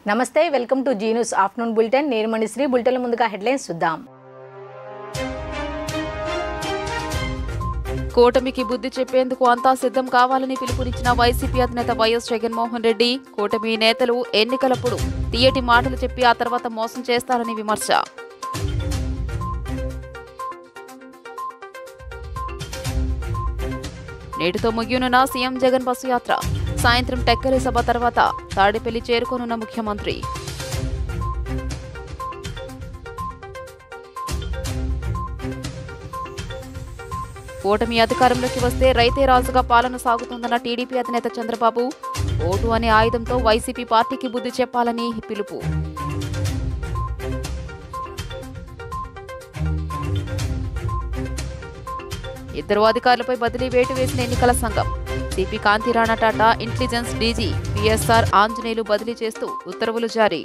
నమస్తే welcome to Zee news afternoon bulletin నేను Manisri bulletin ముందుగా హెడ్లైన్స్ చూద్దాం కూటమికి బుద్ధి చెప్పేందుకు అంతా సిద్ధం కావాలని పిలుపునిచ్చిన వైసీపీ అధినేత వైఎస్ జగన్మోహన్ రెడ్డి కూటమి నేతలు ఎన్నికలప్పుడు తీయటి మాటలు చెప్పి ఆ తర్వాత మోసం చేస్తారని విమర్శ నేటితో ముగియనున్న సీఎం జగన్ బస్సు యాత్ర సాయంత్రం టెక్కలి సభ తర్వాత తాడేపల్లి చేరుకోనున్న ముఖ్యమంత్రి కూటమి అధికారంలోకి వస్తే రైతే రాజుగా పాలన సాగుతుందన్న టీడీపీ అధినేత చంద్రబాబు ఓటు అనే ఆయుధంతో వైసీపీ పార్టీకి బుద్ధి చెప్పాలని పిలుపు ఇద్దరు అధికారులపై బదిలీ వేటు వేసిన ఎన్నికల సంఘం CP Kanthi Rana Tata intelligence DG PSR Anjaneyulu బదిలీ చేస్తూ ఉత్తర్వులు జారీ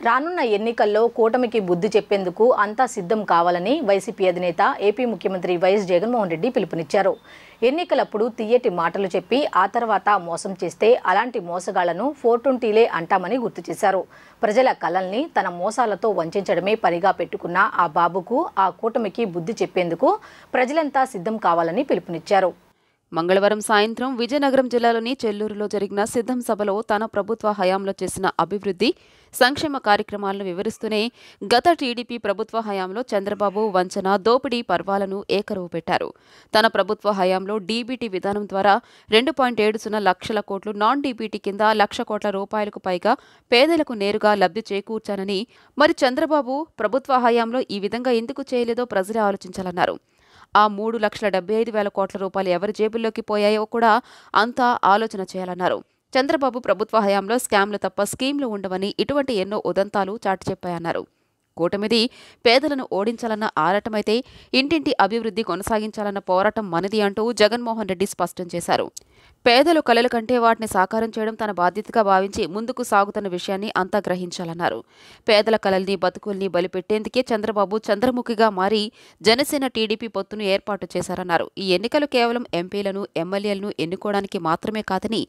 రానున్న ఎన్నికల్లో కూటమికి బుద్ధి చెప్పేందుకు అంతా సిద్ధం కావాలని వైసీపీ అధినేత ఏపీ ముఖ్యమంత్రి వైఎస్ జగన్మోహన్ రెడ్డి పిలుపునిచ్చారు. ఎన్నికలప్పుడు తీయటి మాటలు చెప్పి ఆ తర్వాత మోసం చేస్తే అలాంటి మోసగాళ్లను 420లే అంటామని గుర్తు చేశారు. ప్రజల కలల్ని తన మోసాలతో వంచడమే పనిగా పెట్టుకున్న ఆ బాబుకు ఆ కూటమికి బుద్ధి చెప్పేందుకు ప్రజలంతా సిద్ధం కావాలని పిలుపునిచ్చారు. మంగళవారం సాయంత్రం విజయనగరం జిల్లాలోని చెల్లూరులో జరిగిన సిద్ధం సభలో తన ప్రభుత్వ హయాంలో చేసిన అభివృద్ధి సంక్షేమ కార్యక్రమాలను వివరిస్తూనే గత టీడీపీ ప్రభుత్వ హయాంలో చంద్రబాబు వంచన దోపిడీ పర్వాలను ఏకరువు పెట్టారు. తన ప్రభుత్వ హయాంలో డీబీటీ విధానం ద్వారా 2.70 లక్షల కోట్లు, నాన్ డీబీటీ కింద 1,00,000 కోట్ల రూపాయలకు పైగా పేదలకు నేరుగా లబ్ధి చేకూర్చానని, మరి చంద్రబాబు ప్రభుత్వ హయాంలో ఈ విధంగా ఎందుకు చేయలేదో ప్రజలే ఆలోచించాలన్నారు. ఆ 3,75,000 కోట్ల రూపాయలు ఎవరి జేబుల్లోకి పోయాయో కూడా అంతా ఆలోచన చేయాలన్నారు. చంద్రబాబు ప్రభుత్వ హయాంలో స్కామ్లు తప్ప స్కీమ్లు ఉండవని, ఇటువంటి ఎన్నో ఉదంతాలు చాటి చెప్పాయన్నారు. కూటమిది పేదలను ఓడించాలన్న ఆరాటమైతే ఇంటింటి అభివృద్ధి కొనసాగించాలన్న పోరాటం మనది అంటూ జగన్మోహన్ రెడ్డి స్పష్టం చేశారు. పేదలు కలల కంటే వాటిని సాకారం చేయడం తన బాధ్యతగా భావించి ముందుకు సాగుతున్న విషయాన్ని అంతా గ్రహించాలన్నారు. పేదల కలల్ని బతుకుల్ని బలిపెట్టేందుకే చంద్రబాబు చంద్రముఖిగా మారి జనసేన టీడీపీ పొత్తును ఏర్పాటు చేశారన్నారు. ఈ ఎన్నికలు కేవలం ఎంపీలను, ఎమ్మెల్యేలను ఎన్నుకోవడానికి మాత్రమే కాదని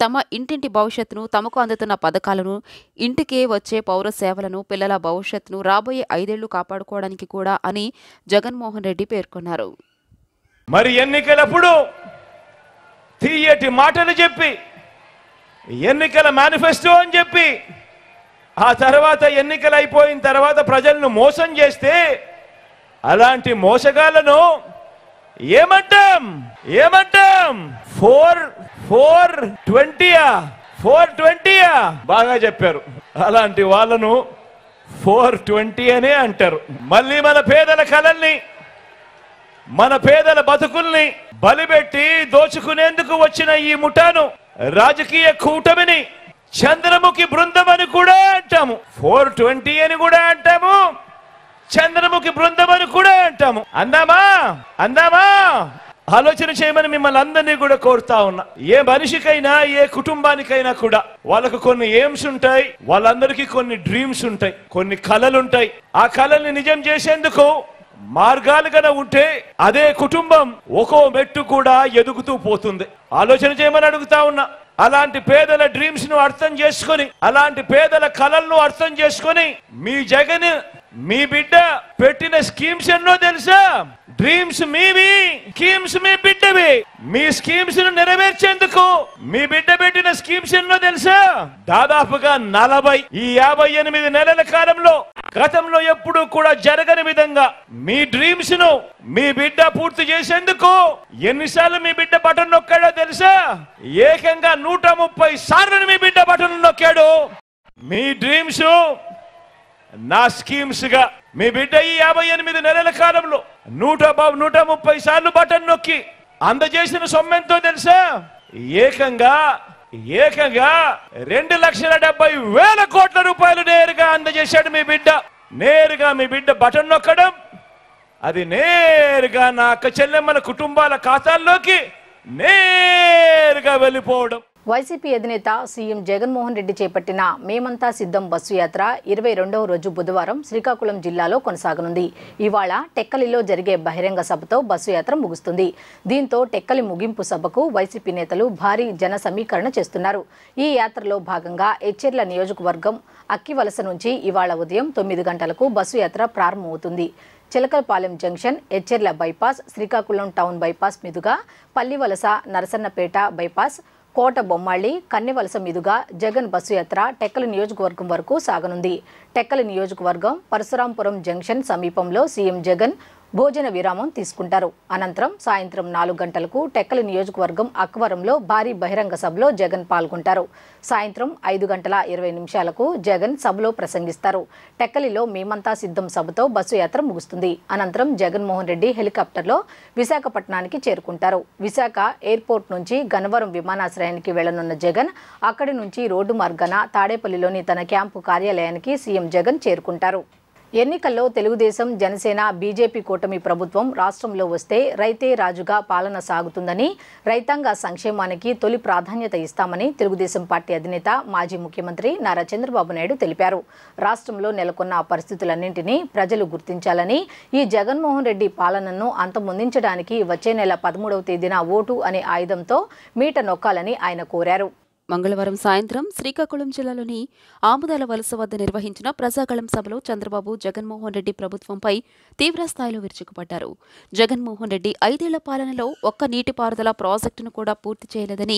తమ ఇంటింటి భవిష్యత్తును, తమకు అందుతున్న పథకాలను, ఇంటికే వచ్చే పౌర సేవలను, పిల్లల భవిష్యత్తును రాబోయే 5 ఏళ్లు కాపాడుకోవడానికి కూడా అని జగన్మోహన్ రెడ్డి పేర్కొన్నారు. మరి ఎన్నికలప్పుడు తీయటి మాటలు చెప్పి ఎన్నికల మేనిఫెస్టో అని చెప్పి ఆ తర్వాత ఎన్నికలు అయిపోయిన తర్వాత ప్రజలను మోసం చేస్తే అలాంటి మోసగాళ్లను ఏమంటాం 420 బాగా చెప్పారు. అలాంటి వాళ్ళను 420 అనే అంటారు. మళ్ళీ మన పేదల కలల్ని, మన పేదల బతుకుల్ని బలిపెట్టి దోచుకునేందుకు వచ్చిన ఈ ముఠాను, రాజకీయ కూటమిని చంద్రముఖి బృందం అని కూడా అంటాము, 420 అని కూడా అంటాము, చంద్రముఖి బృందం అని కూడా అంటాము. అందామా ఆలోచన చేయమని మిమ్మల్ని అందరినీ కూడా కోరుతా ఉన్నా. ఏ మనిషికైనా, ఏ కుటుంబానికైనా కూడా వాళ్ళకు కొన్ని ఎయిమ్స్ ఉంటాయి, వాళ్ళందరికీ కొన్ని డ్రీమ్స్ ఉంటాయి, కొన్ని కలలుంటాయి. ఆ కలల్ని నిజం చేసేందుకు మార్గాలు గన ఉంటే అదే కుటుంబం ఒక్కో మెట్టు కూడా ఎదుగుతూ పోతుంది. ఆలోచన చేయమని అడుగుతా ఉన్నా. అలాంటి పేదల డ్రీమ్స్ ను అర్థం చేసుకొని, అలాంటి పేదల కలలను అర్థం చేసుకొని మీ జగన్, మీ బిడ్డ పెట్టిన స్కీమ్స్ ఎన్నో తెలుసా? డ్రీమ్స్ మీవి, స్కీమ్స్ మీ బిడ్డవి. మీ స్కీమ్స్ ను నెరవేర్చేందుకు మీ బిడ్డ పెట్టిన స్కీమ్స్ ఎన్నో తెలుసా? దాదాపుగా 40. ఈ 58 నెలల కాలంలో గతంలో ఎప్పుడు కూడా జరగని విధంగా మీ డ్రీమ్స్ ను మీ బిడ్డ పూర్తి చేసేందుకు ఎన్నిసార్లు మీ బిడ్డ బటన్ నొక్కాడో తెలుసా? ఏకంగా 130 సార్లు మీ బిడ్డ బటన్ నొక్కాడు. మీ డ్రీమ్స్ నా స్కీమ్స్ గా మీ బిడ్డ ఈ 58 నెలల కాలంలో 130 సార్లు బటన్ నొక్కి అందజేసిన సొమ్మెంతో తెలుసా? ఏకంగా 2,70,000 కోట్ల రూపాయలు నేరుగా అందజేశాడు మీ బిడ్డ. నేరుగా మీ బిడ్డ బటన్ నొక్కడం, అది నేరుగా నా అక్క చెల్లెమ్మల కుటుంబాల ఖాతాల్లోకి నేరుగా వెళ్ళిపోవడం. వైసీపీ అధినేత సీఎం జగన్మోహన్ రెడ్డి చేపట్టిన మేమంతా సిద్ధం బస్సు యాత్ర 22వ రోజు బుధవారం శ్రీకాకుళం జిల్లాలో కొనసాగనుంది. ఇవాళ టెక్కలిలో జరిగే బహిరంగ సభతో బస్సు యాత్ర ముగుస్తుంది. దీంతో టెక్కలి ముగింపు సభకు వైసీపీ నేతలు భారీ జన సమీకరణ చేస్తున్నారు. ఈ యాత్రలో భాగంగా ఎచ్చెర్ల నియోజకవర్గం అక్కివలస నుంచి ఇవాళ ఉదయం 9 గంటలకు బస్సు యాత్ర ప్రారంభమవుతుంది. Chilakalapalem junction, Etcherla bypass, Srikakulam town bypass మీదుగా పల్లివలస, నరసన్నపేట బైపాస్, కోట బొమ్మాళి, కన్నెవలస మీదుగా జగన్ బస్సు యాత్ర టెక్కలి నియోజకవర్గం వరకు సాగనుంది. టెక్కలి నియోజకవర్గం పరశురాంపురం జంక్షన్ సమీపంలో సీఎం జగన్ భోజన విరామం తీసుకుంటారు. అనంతరం సాయంత్రం 4 గంటలకు టెక్కలి నియోజకవర్గం అక్వరంలో భారీ బహిరంగ సభలో జగన్ పాల్గొంటారు. సాయంత్రం 5:20 జగన్ సభలో ప్రసంగిస్తారు. టెక్కలిలో మేమంతా సిద్ధం సభతో బస్సు యాత్ర ముగుస్తుంది. అనంతరం జగన్మోహన్ రెడ్డి హెలికాప్టర్లో విశాఖపట్నానికి చేరుకుంటారు. విశాఖ ఎయిర్పోర్ట్ నుంచి గన్నవరం విమానాశ్రయానికి వెళ్లనున్న జగన్ అక్కడి నుంచి రోడ్డు మార్గాన తాడేపల్లిలోని తన క్యాంపు కార్యాలయానికి సీఎం జగన్ చేరుకుంటారు. ఎన్నికల్లో తెలుగుదేశం, జనసేన, బీజేపీ కూటమి ప్రభుత్వం రాష్ట్రంలో వస్తే రైతే రాజుగా పాలన సాగుతుందని, రైతాంగ సంక్షేమానికి తొలి ప్రాధాన్యత ఇస్తామని తెలుగుదేశం పార్టీ అధినేత మాజీ ముఖ్యమంత్రి నారా చంద్రబాబు నాయుడు తెలిపారు. రాష్ట్రంలో నెలకొన్న పరిస్థితులన్నింటినీ ప్రజలు గుర్తించాలని, ఈ జగన్మోహన్ రెడ్డి పాలనను అంతమొందించడానికి వచ్చే నెల 13వ తేదీన ఓటు అనే ఆయుధంతో మీట నొక్కాలని ఆయన కోరారు. మంగళవారం సాయంత్రం శ్రీకాకుళం జిల్లాలోని ఆముదాల వలస వద్ద నిర్వహించిన ప్రజాగళం సభలో చంద్రబాబు జగన్మోహన్ రెడ్డి ప్రభుత్వంపై తీవ్రస్థాయిలో విరుచుకుపడ్డారు. జగన్మోహన్ రెడ్డి 5 ఏళ్ల పాలనలో ఒక్క నీటిపారుదల ప్రాజెక్టును కూడా పూర్తి చేయలేదని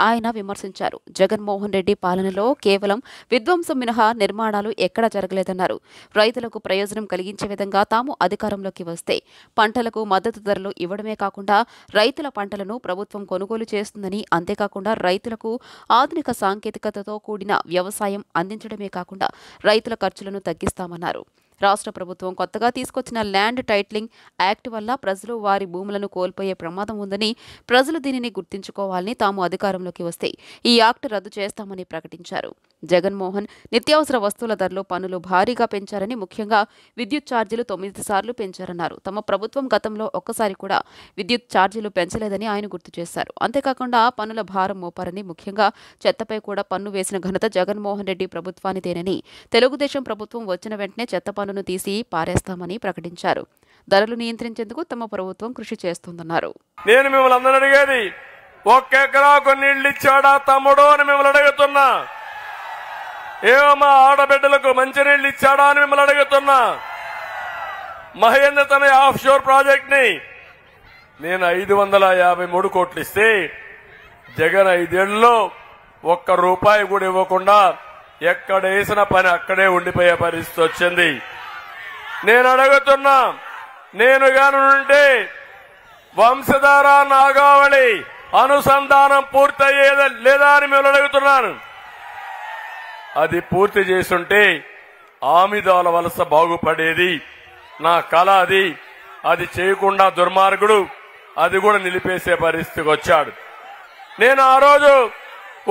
ఆయన విమర్శించారు. జగన్మోహన్ రెడ్డి పాలనలో కేవలం విధ్వంసం మినహా నిర్మాణాలు ఎక్కడా జరగలేదన్నారు. రైతులకు ప్రయోజనం కలిగించే విధంగా తాము అధికారంలోకి వస్తే పంటలకు మద్దతు ధరలు ఇవ్వడమే కాకుండా రైతుల పంటలను ప్రభుత్వం కొనుగోలు చేస్తుందని, అంతేకాకుండా రైతులకు ఆధునిక సాంకేతికతతో కూడిన వ్యవసాయం అందించడమే కాకుండా రైతుల ఖర్చులను తగ్గిస్తామన్నారు. రాష్ట్ర ప్రభుత్వం కొత్తగా తీసుకొచ్చిన ల్యాండ్ టైటిలింగ్ యాక్ట్ వల్ల ప్రజలు వారి భూములను కోల్పోయే ప్రమాదం ఉందని, ప్రజలు దీనిని గుర్తించుకోవాలని, తాము అధికారంలోకి వస్తే ఈ యాక్ట్ రద్దు చేస్తామని ప్రకటించారు. జగన్మోహన్ నిత్యావసర వస్తువుల ధరలు పన్నులు భారీగా పెంచారని, ముఖ్యంగా విద్యుత్ ఛార్జీలు 9 సార్లు పెంచారన్నారు. తమ ప్రభుత్వం గతంలో ఒక్కసారి కూడా విద్యుత్ ఛార్జీలు పెంచలేదని ఆయన గుర్తు చేశారు. అంతేకాకుండా పన్నుల భారం మోపారని, ముఖ్యంగా చెత్తపై కూడా పన్ను వేసిన ఘనత జగన్మోహన్ రెడ్డి ప్రభుత్వానిదేనని, తెలుగుదేశం ప్రభుత్వం వచ్చిన వెంటనే చెత్త పన్నును తీసి పారేస్తామని ప్రకటించారు. ధరలు నియంత్రించేందుకు తమ ప్రభుత్వం కృషి చేస్తుందన్నారు. నేను మిమ్మల్ని అందరూ అడిగేది, 1 ఎకరాకు నీళ్లు ఇచ్చాడా తమ్ముడు అని మిమ్మల్ని అడుగుతున్నా. ఏమో మా ఆడబిడ్డలకు మంచినీళ్లు ఇచ్చాడా అని మిమ్మల్ని అడుగుతున్నా. మహేంద్ర తన ఆఫ్ షోర్ ప్రాజెక్ట్ ని నేను 553 కోట్లు ఇస్తే జగన్ 5 ఏళ్లలో ₹1 కూడా ఇవ్వకుండా ఎక్కడ వేసిన పని అక్కడే ఉండిపోయే పరిస్థితి వచ్చింది. నేను అడుగుతున్నా, నేను గానుంటే వంశధార నాగావళి అనుసంధానం పూర్తయ్యేదా లేదా అని మిమ్మల్ని అడుగుతున్నాను. అది పూర్తి చేసుంటే ఆమిదాల వలస బాగుపడేది. నా కళ అది. అది చేయకుండా దుర్మార్గుడు అది కూడా నిలిపేసే పరిస్థితికి వచ్చాడు. నేను ఆ రోజు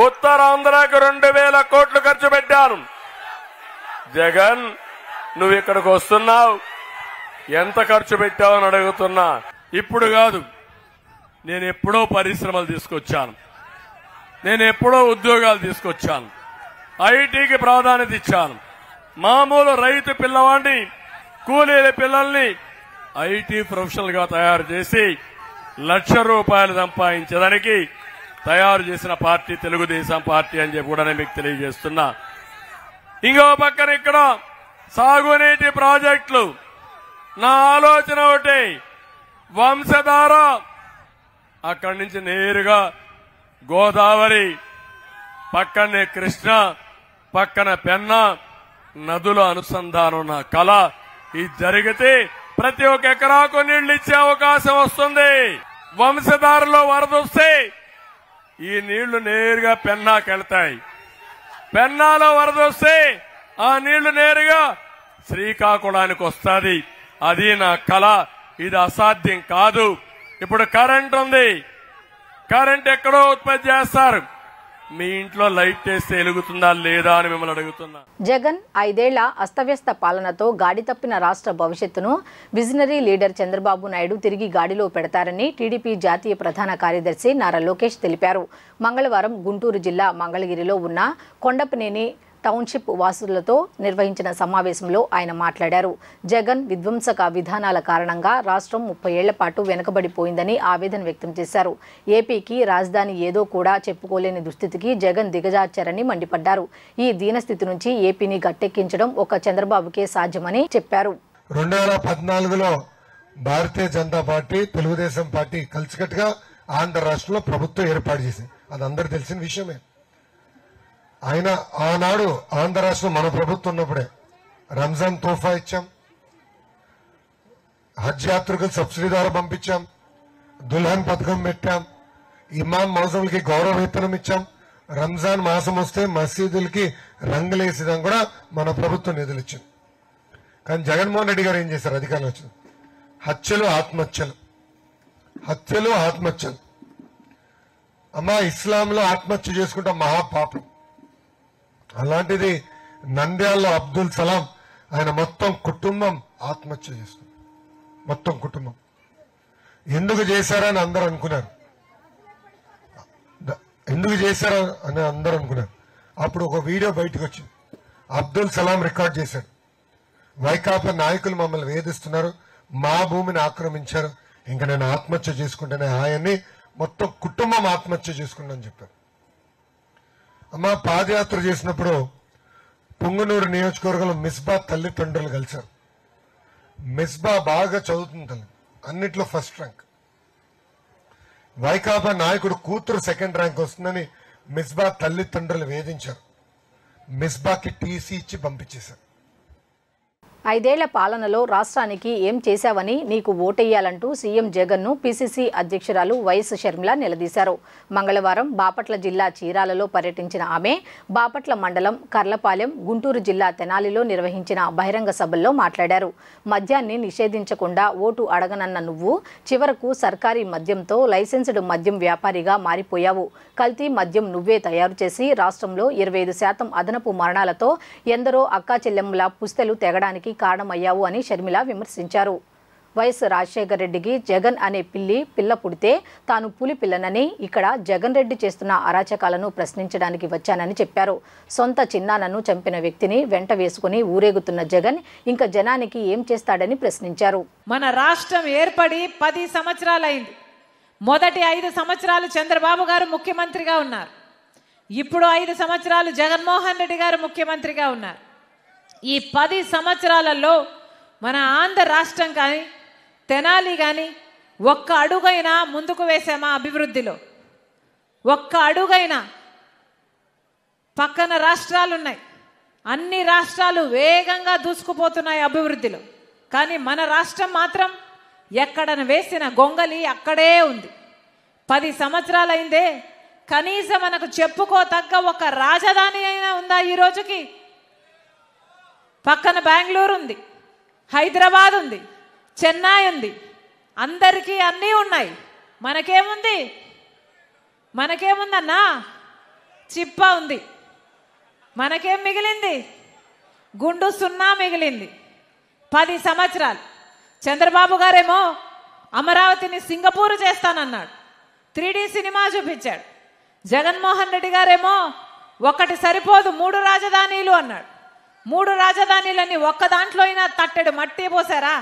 ఉత్తరాంధ్రకు 2000 కోట్లు ఖర్చు పెట్టాను. జగన్, నువ్వు ఇక్కడికి వస్తున్నావు, ఎంత ఖర్చు పెట్టావని అడుగుతున్నా. ఇప్పుడు కాదు, నేను ఎప్పుడో పరిశ్రమలు తీసుకొచ్చాను, నేను ఎప్పుడో ఉద్యోగాలు తీసుకొచ్చాను, ఐటీకి ప్రాధాన్యత ఇచ్చాను. మామూలు రైతు పిల్లవాడిని, కూలీల పిల్లల్ని ఐటీ ప్రొఫెషనల్ గా తయారు చేసి ₹1,00,000 సంపాదించడానికి తయారు చేసిన పార్టీ తెలుగుదేశం పార్టీ అని చెప్పి కూడా నేను మీకు తెలియజేస్తున్నా. ఇంకో పక్కన ఇక్కడ సాగునీటి ప్రాజెక్టులు. నా ఆలోచన ఒకటి, వంశధార అక్కడి నుంచి నేరుగా గోదావరి, పక్కనే కృష్ణ, పక్కన పెన్నా నదుల అనుసంధానం నా కళ. ఇది జరిగితే ప్రతి ఒక్క ఎకరాకు నీళ్లు ఇచ్చే అవకాశం వస్తుంది. వంశధారలో వరద వస్తే ఈ నీళ్లు నేరుగా పెన్నాకి వెళ్తాయి. పెన్నాలో వరద వస్తే ఆ నీళ్లు నేరుగా శ్రీకాకుళానికి వస్తుంది. అది నా కళ. ఇది అసాధ్యం కాదు. ఇప్పుడు కరెంట్ ఉంది, కరెంట్ ఎక్కడో ఉత్పత్తి చేస్తారు, మీ ఇంట్లో లైట్ వేస్తే వెలుగుతుందా లేదా అని మిమ్మల్ని అడుగుతున్నా. జగన్ 5 ఏళ్ల అస్తవ్యస్త పాలనతో గాడి తప్పిన రాష్ట్ర భవిష్యత్తును విజనరీ లీడర్ చంద్రబాబు నాయుడు తిరిగి గాడిలో పెడతారని టీడీపీ జాతీయ ప్రధాన కార్యదర్శి నారా లోకేష్ తెలిపారు. మంగళవారం గుంటూరు జిల్లా మంగళగిరిలో ఉన్న కొండపనేని టౌన్షిప్ వాసులతో నిర్వహించిన సమావేశంలో ఆయన మాట్లాడారు. జగన్ విధ్వంసక విధానాల కారణంగా రాష్ట్రం 30 ఏళ్ల పాటు వెనుకబడిపోయిందని ఆవేదన వ్యక్తం చేశారు. ఏపీకి రాజధాని ఏదో కూడా చెప్పుకోలేని దుస్థితికి జగన్ దిగజార్చారని మండిపడ్డారు. ఈ దీనస్థితి నుంచి ఏపీని గట్టెక్కించడం ఒక చంద్రబాబుకే సాధ్యమని చెప్పారు. 2014లో భారతీయ జనతా పార్టీ, తెలుగుదేశం పార్టీ కలిసికట్టుగా ఆంధ్ర రాష్ట్రంలో ప్రభుత్వం ఏర్పాటు చేసింది. అది అందరు తెలిసిన విషయమే. ఆయన ఆనాడు ఆంధ్ర రాష్ట్రం మన ప్రభుత్వం ఉన్నప్పుడే రంజాన్ తోఫా ఇచ్చాం, హజ్ యాత్రికులు సబ్సిడీ ద్వారా పంపించాం, దుల్హన్ పథకం పెట్టాం, ఇమాం మౌజంలకి గౌరవ వేతనం ఇచ్చాం, రంజాన్ మాసం వస్తే మసీదులకి రంగులేసేదాం కూడా మన ప్రభుత్వం నిధులు ఇచ్చింది. కానీ జగన్మోహన్ రెడ్డి గారు ఏం చేశారు? అధికారంలో వచ్చింది హత్యలు ఆత్మహత్యలు. అమ్మా, ఇస్లాంలో ఆత్మహత్య చేసుకుంటాం మహాపాపం. అలాంటిది నంద్యాలలో అబ్దుల్ సలాం ఆయన మొత్తం కుటుంబం ఆత్మహత్య చేస్తుంది. మొత్తం కుటుంబం ఎందుకు చేశారని అందరూ అనుకున్నారు. అప్పుడు ఒక వీడియో బయటకు వచ్చింది. అబ్దుల్ సలాం రికార్డ్ చేశాడు. వైకాపా నాయకులు మమ్మల్ని వేధిస్తున్నారు, మా భూమిని ఆక్రమించారు, ఇంకా నేను ఆత్మహత్య చేసుకుంటేనే హాయన్ని మొత్తం కుటుంబం ఆత్మహత్య చేసుకుంటానని చెప్పారు. అమ్మ, పాదయాత్ర చేసినప్పుడు పుంగనూరు నియోజకవర్గంలో మిస్బా తల్లిదండ్రులు కలిశారు. మిస్బా బాగా చదువుతుంది తల్లి, అన్నిట్లో ఫస్ట్ ర్యాంక్. వైకాపా నాయకుడు కూతురు సెకండ్ ర్యాంక్ వస్తుందని మిస్బా తల్లిదండ్రులు వేధించారు. మిస్బాకి టీసీ ఇచ్చి పంపించేశారు. 5 ఏళ్ల పాలనలో రాష్ట్రానికి ఏం చేశావని నీకు ఓటెయ్యాలంటూ సీఎం జగన్ను పీసీసీ అధ్యక్షురాలు వైఎస్ షర్మిల నిలదీశారు. మంగళవారం బాపట్ల జిల్లా చీరాలలో పర్యటించిన ఆమె బాపట్ల మండలం కర్లపాలెం, గుంటూరు జిల్లా తెనాలిలో నిర్వహించిన బహిరంగ సభల్లో మాట్లాడారు. మద్యాన్ని నిషేధించకుండా ఓటు అడగనన్న నువ్వు చివరకు సర్కారీ మద్యంతో లైసెన్స్డ్ మద్యం వ్యాపారిగా మారిపోయావు. కల్తీ మద్యం నువ్వే తయారు చేసి రాష్ట్రంలో 25% అదనపు మరణాలతో ఎందరో అక్కా చెల్లెమ్మల పుస్తెలు తెగడానికి కారణమయ్యావు అని షర్మిల విమర్శించారు. వైఎస్ రాజశేఖర రెడ్డికి జగన్ అనే పిల్ల పుడితే తాను పులి పిల్లనని, ఇక్కడ జగన్ రెడ్డి చేస్తున్న అరాచకాలను ప్రశ్నించడానికి వచ్చానని చెప్పారు. సొంత చిన్నాన్నను చంపిన వ్యక్తిని వెంట వేసుకుని ఊరేగుతున్న జగన్ ఇంకా జనానికి ఏం చేస్తాడని ప్రశ్నించారు. మన రాష్ట్రం ఏర్పడి 10 సంవత్సరాలైంది. మొదటి 5 సంవత్సరాలు చంద్రబాబు గారు ముఖ్యమంత్రిగా ఉన్నారు. ఇప్పుడు 5 సంవత్సరాలు జగన్మోహన్ రెడ్డి గారు ముఖ్యమంత్రిగా ఉన్నారు. ఈ 10 సంవత్సరాలలో మన ఆంధ్ర రాష్ట్రం కానీ తెనాలి కానీ ఒక్క అడుగైనా ముందుకు వేసామా అభివృద్ధిలో? ఒక్క అడుగైనా? పక్కన రాష్ట్రాలు ఉన్నాయి, అన్ని రాష్ట్రాలు వేగంగా దూసుకుపోతున్నాయి అభివృద్ధిలో. కానీ మన రాష్ట్రం మాత్రం ఎక్కడన వేసిన గొంగలి అక్కడే ఉంది. 10 సంవత్సరాలైందే, కనీసం మనకు చెప్పుకోతగ్గ ఒక రాజధాని అయినా ఉందా ఈ రోజుకి? పక్కన బెంగళూరు ఉంది, హైదరాబాద్ ఉంది, చెన్నై ఉంది, అందరికీ అన్నీ ఉన్నాయి. మనకేముంది? మనకేముందన్నా? చిప్ప ఉంది. మనకేం మిగిలింది? గుండు సున్నా మిగిలింది. 10 సంవత్సరాలు. చంద్రబాబు గారేమో అమరావతిని సింగపూర్ చేస్తానన్నాడు, 3D సినిమా చూపించాడు. జగన్మోహన్ రెడ్డి గారేమో ఒకటి సరిపోదు 3 రాజధానీలు అన్నాడు. 3 రాజధానీలని ఒక్క దాంట్లో అయినా తట్టెడు మట్టి పోసారా?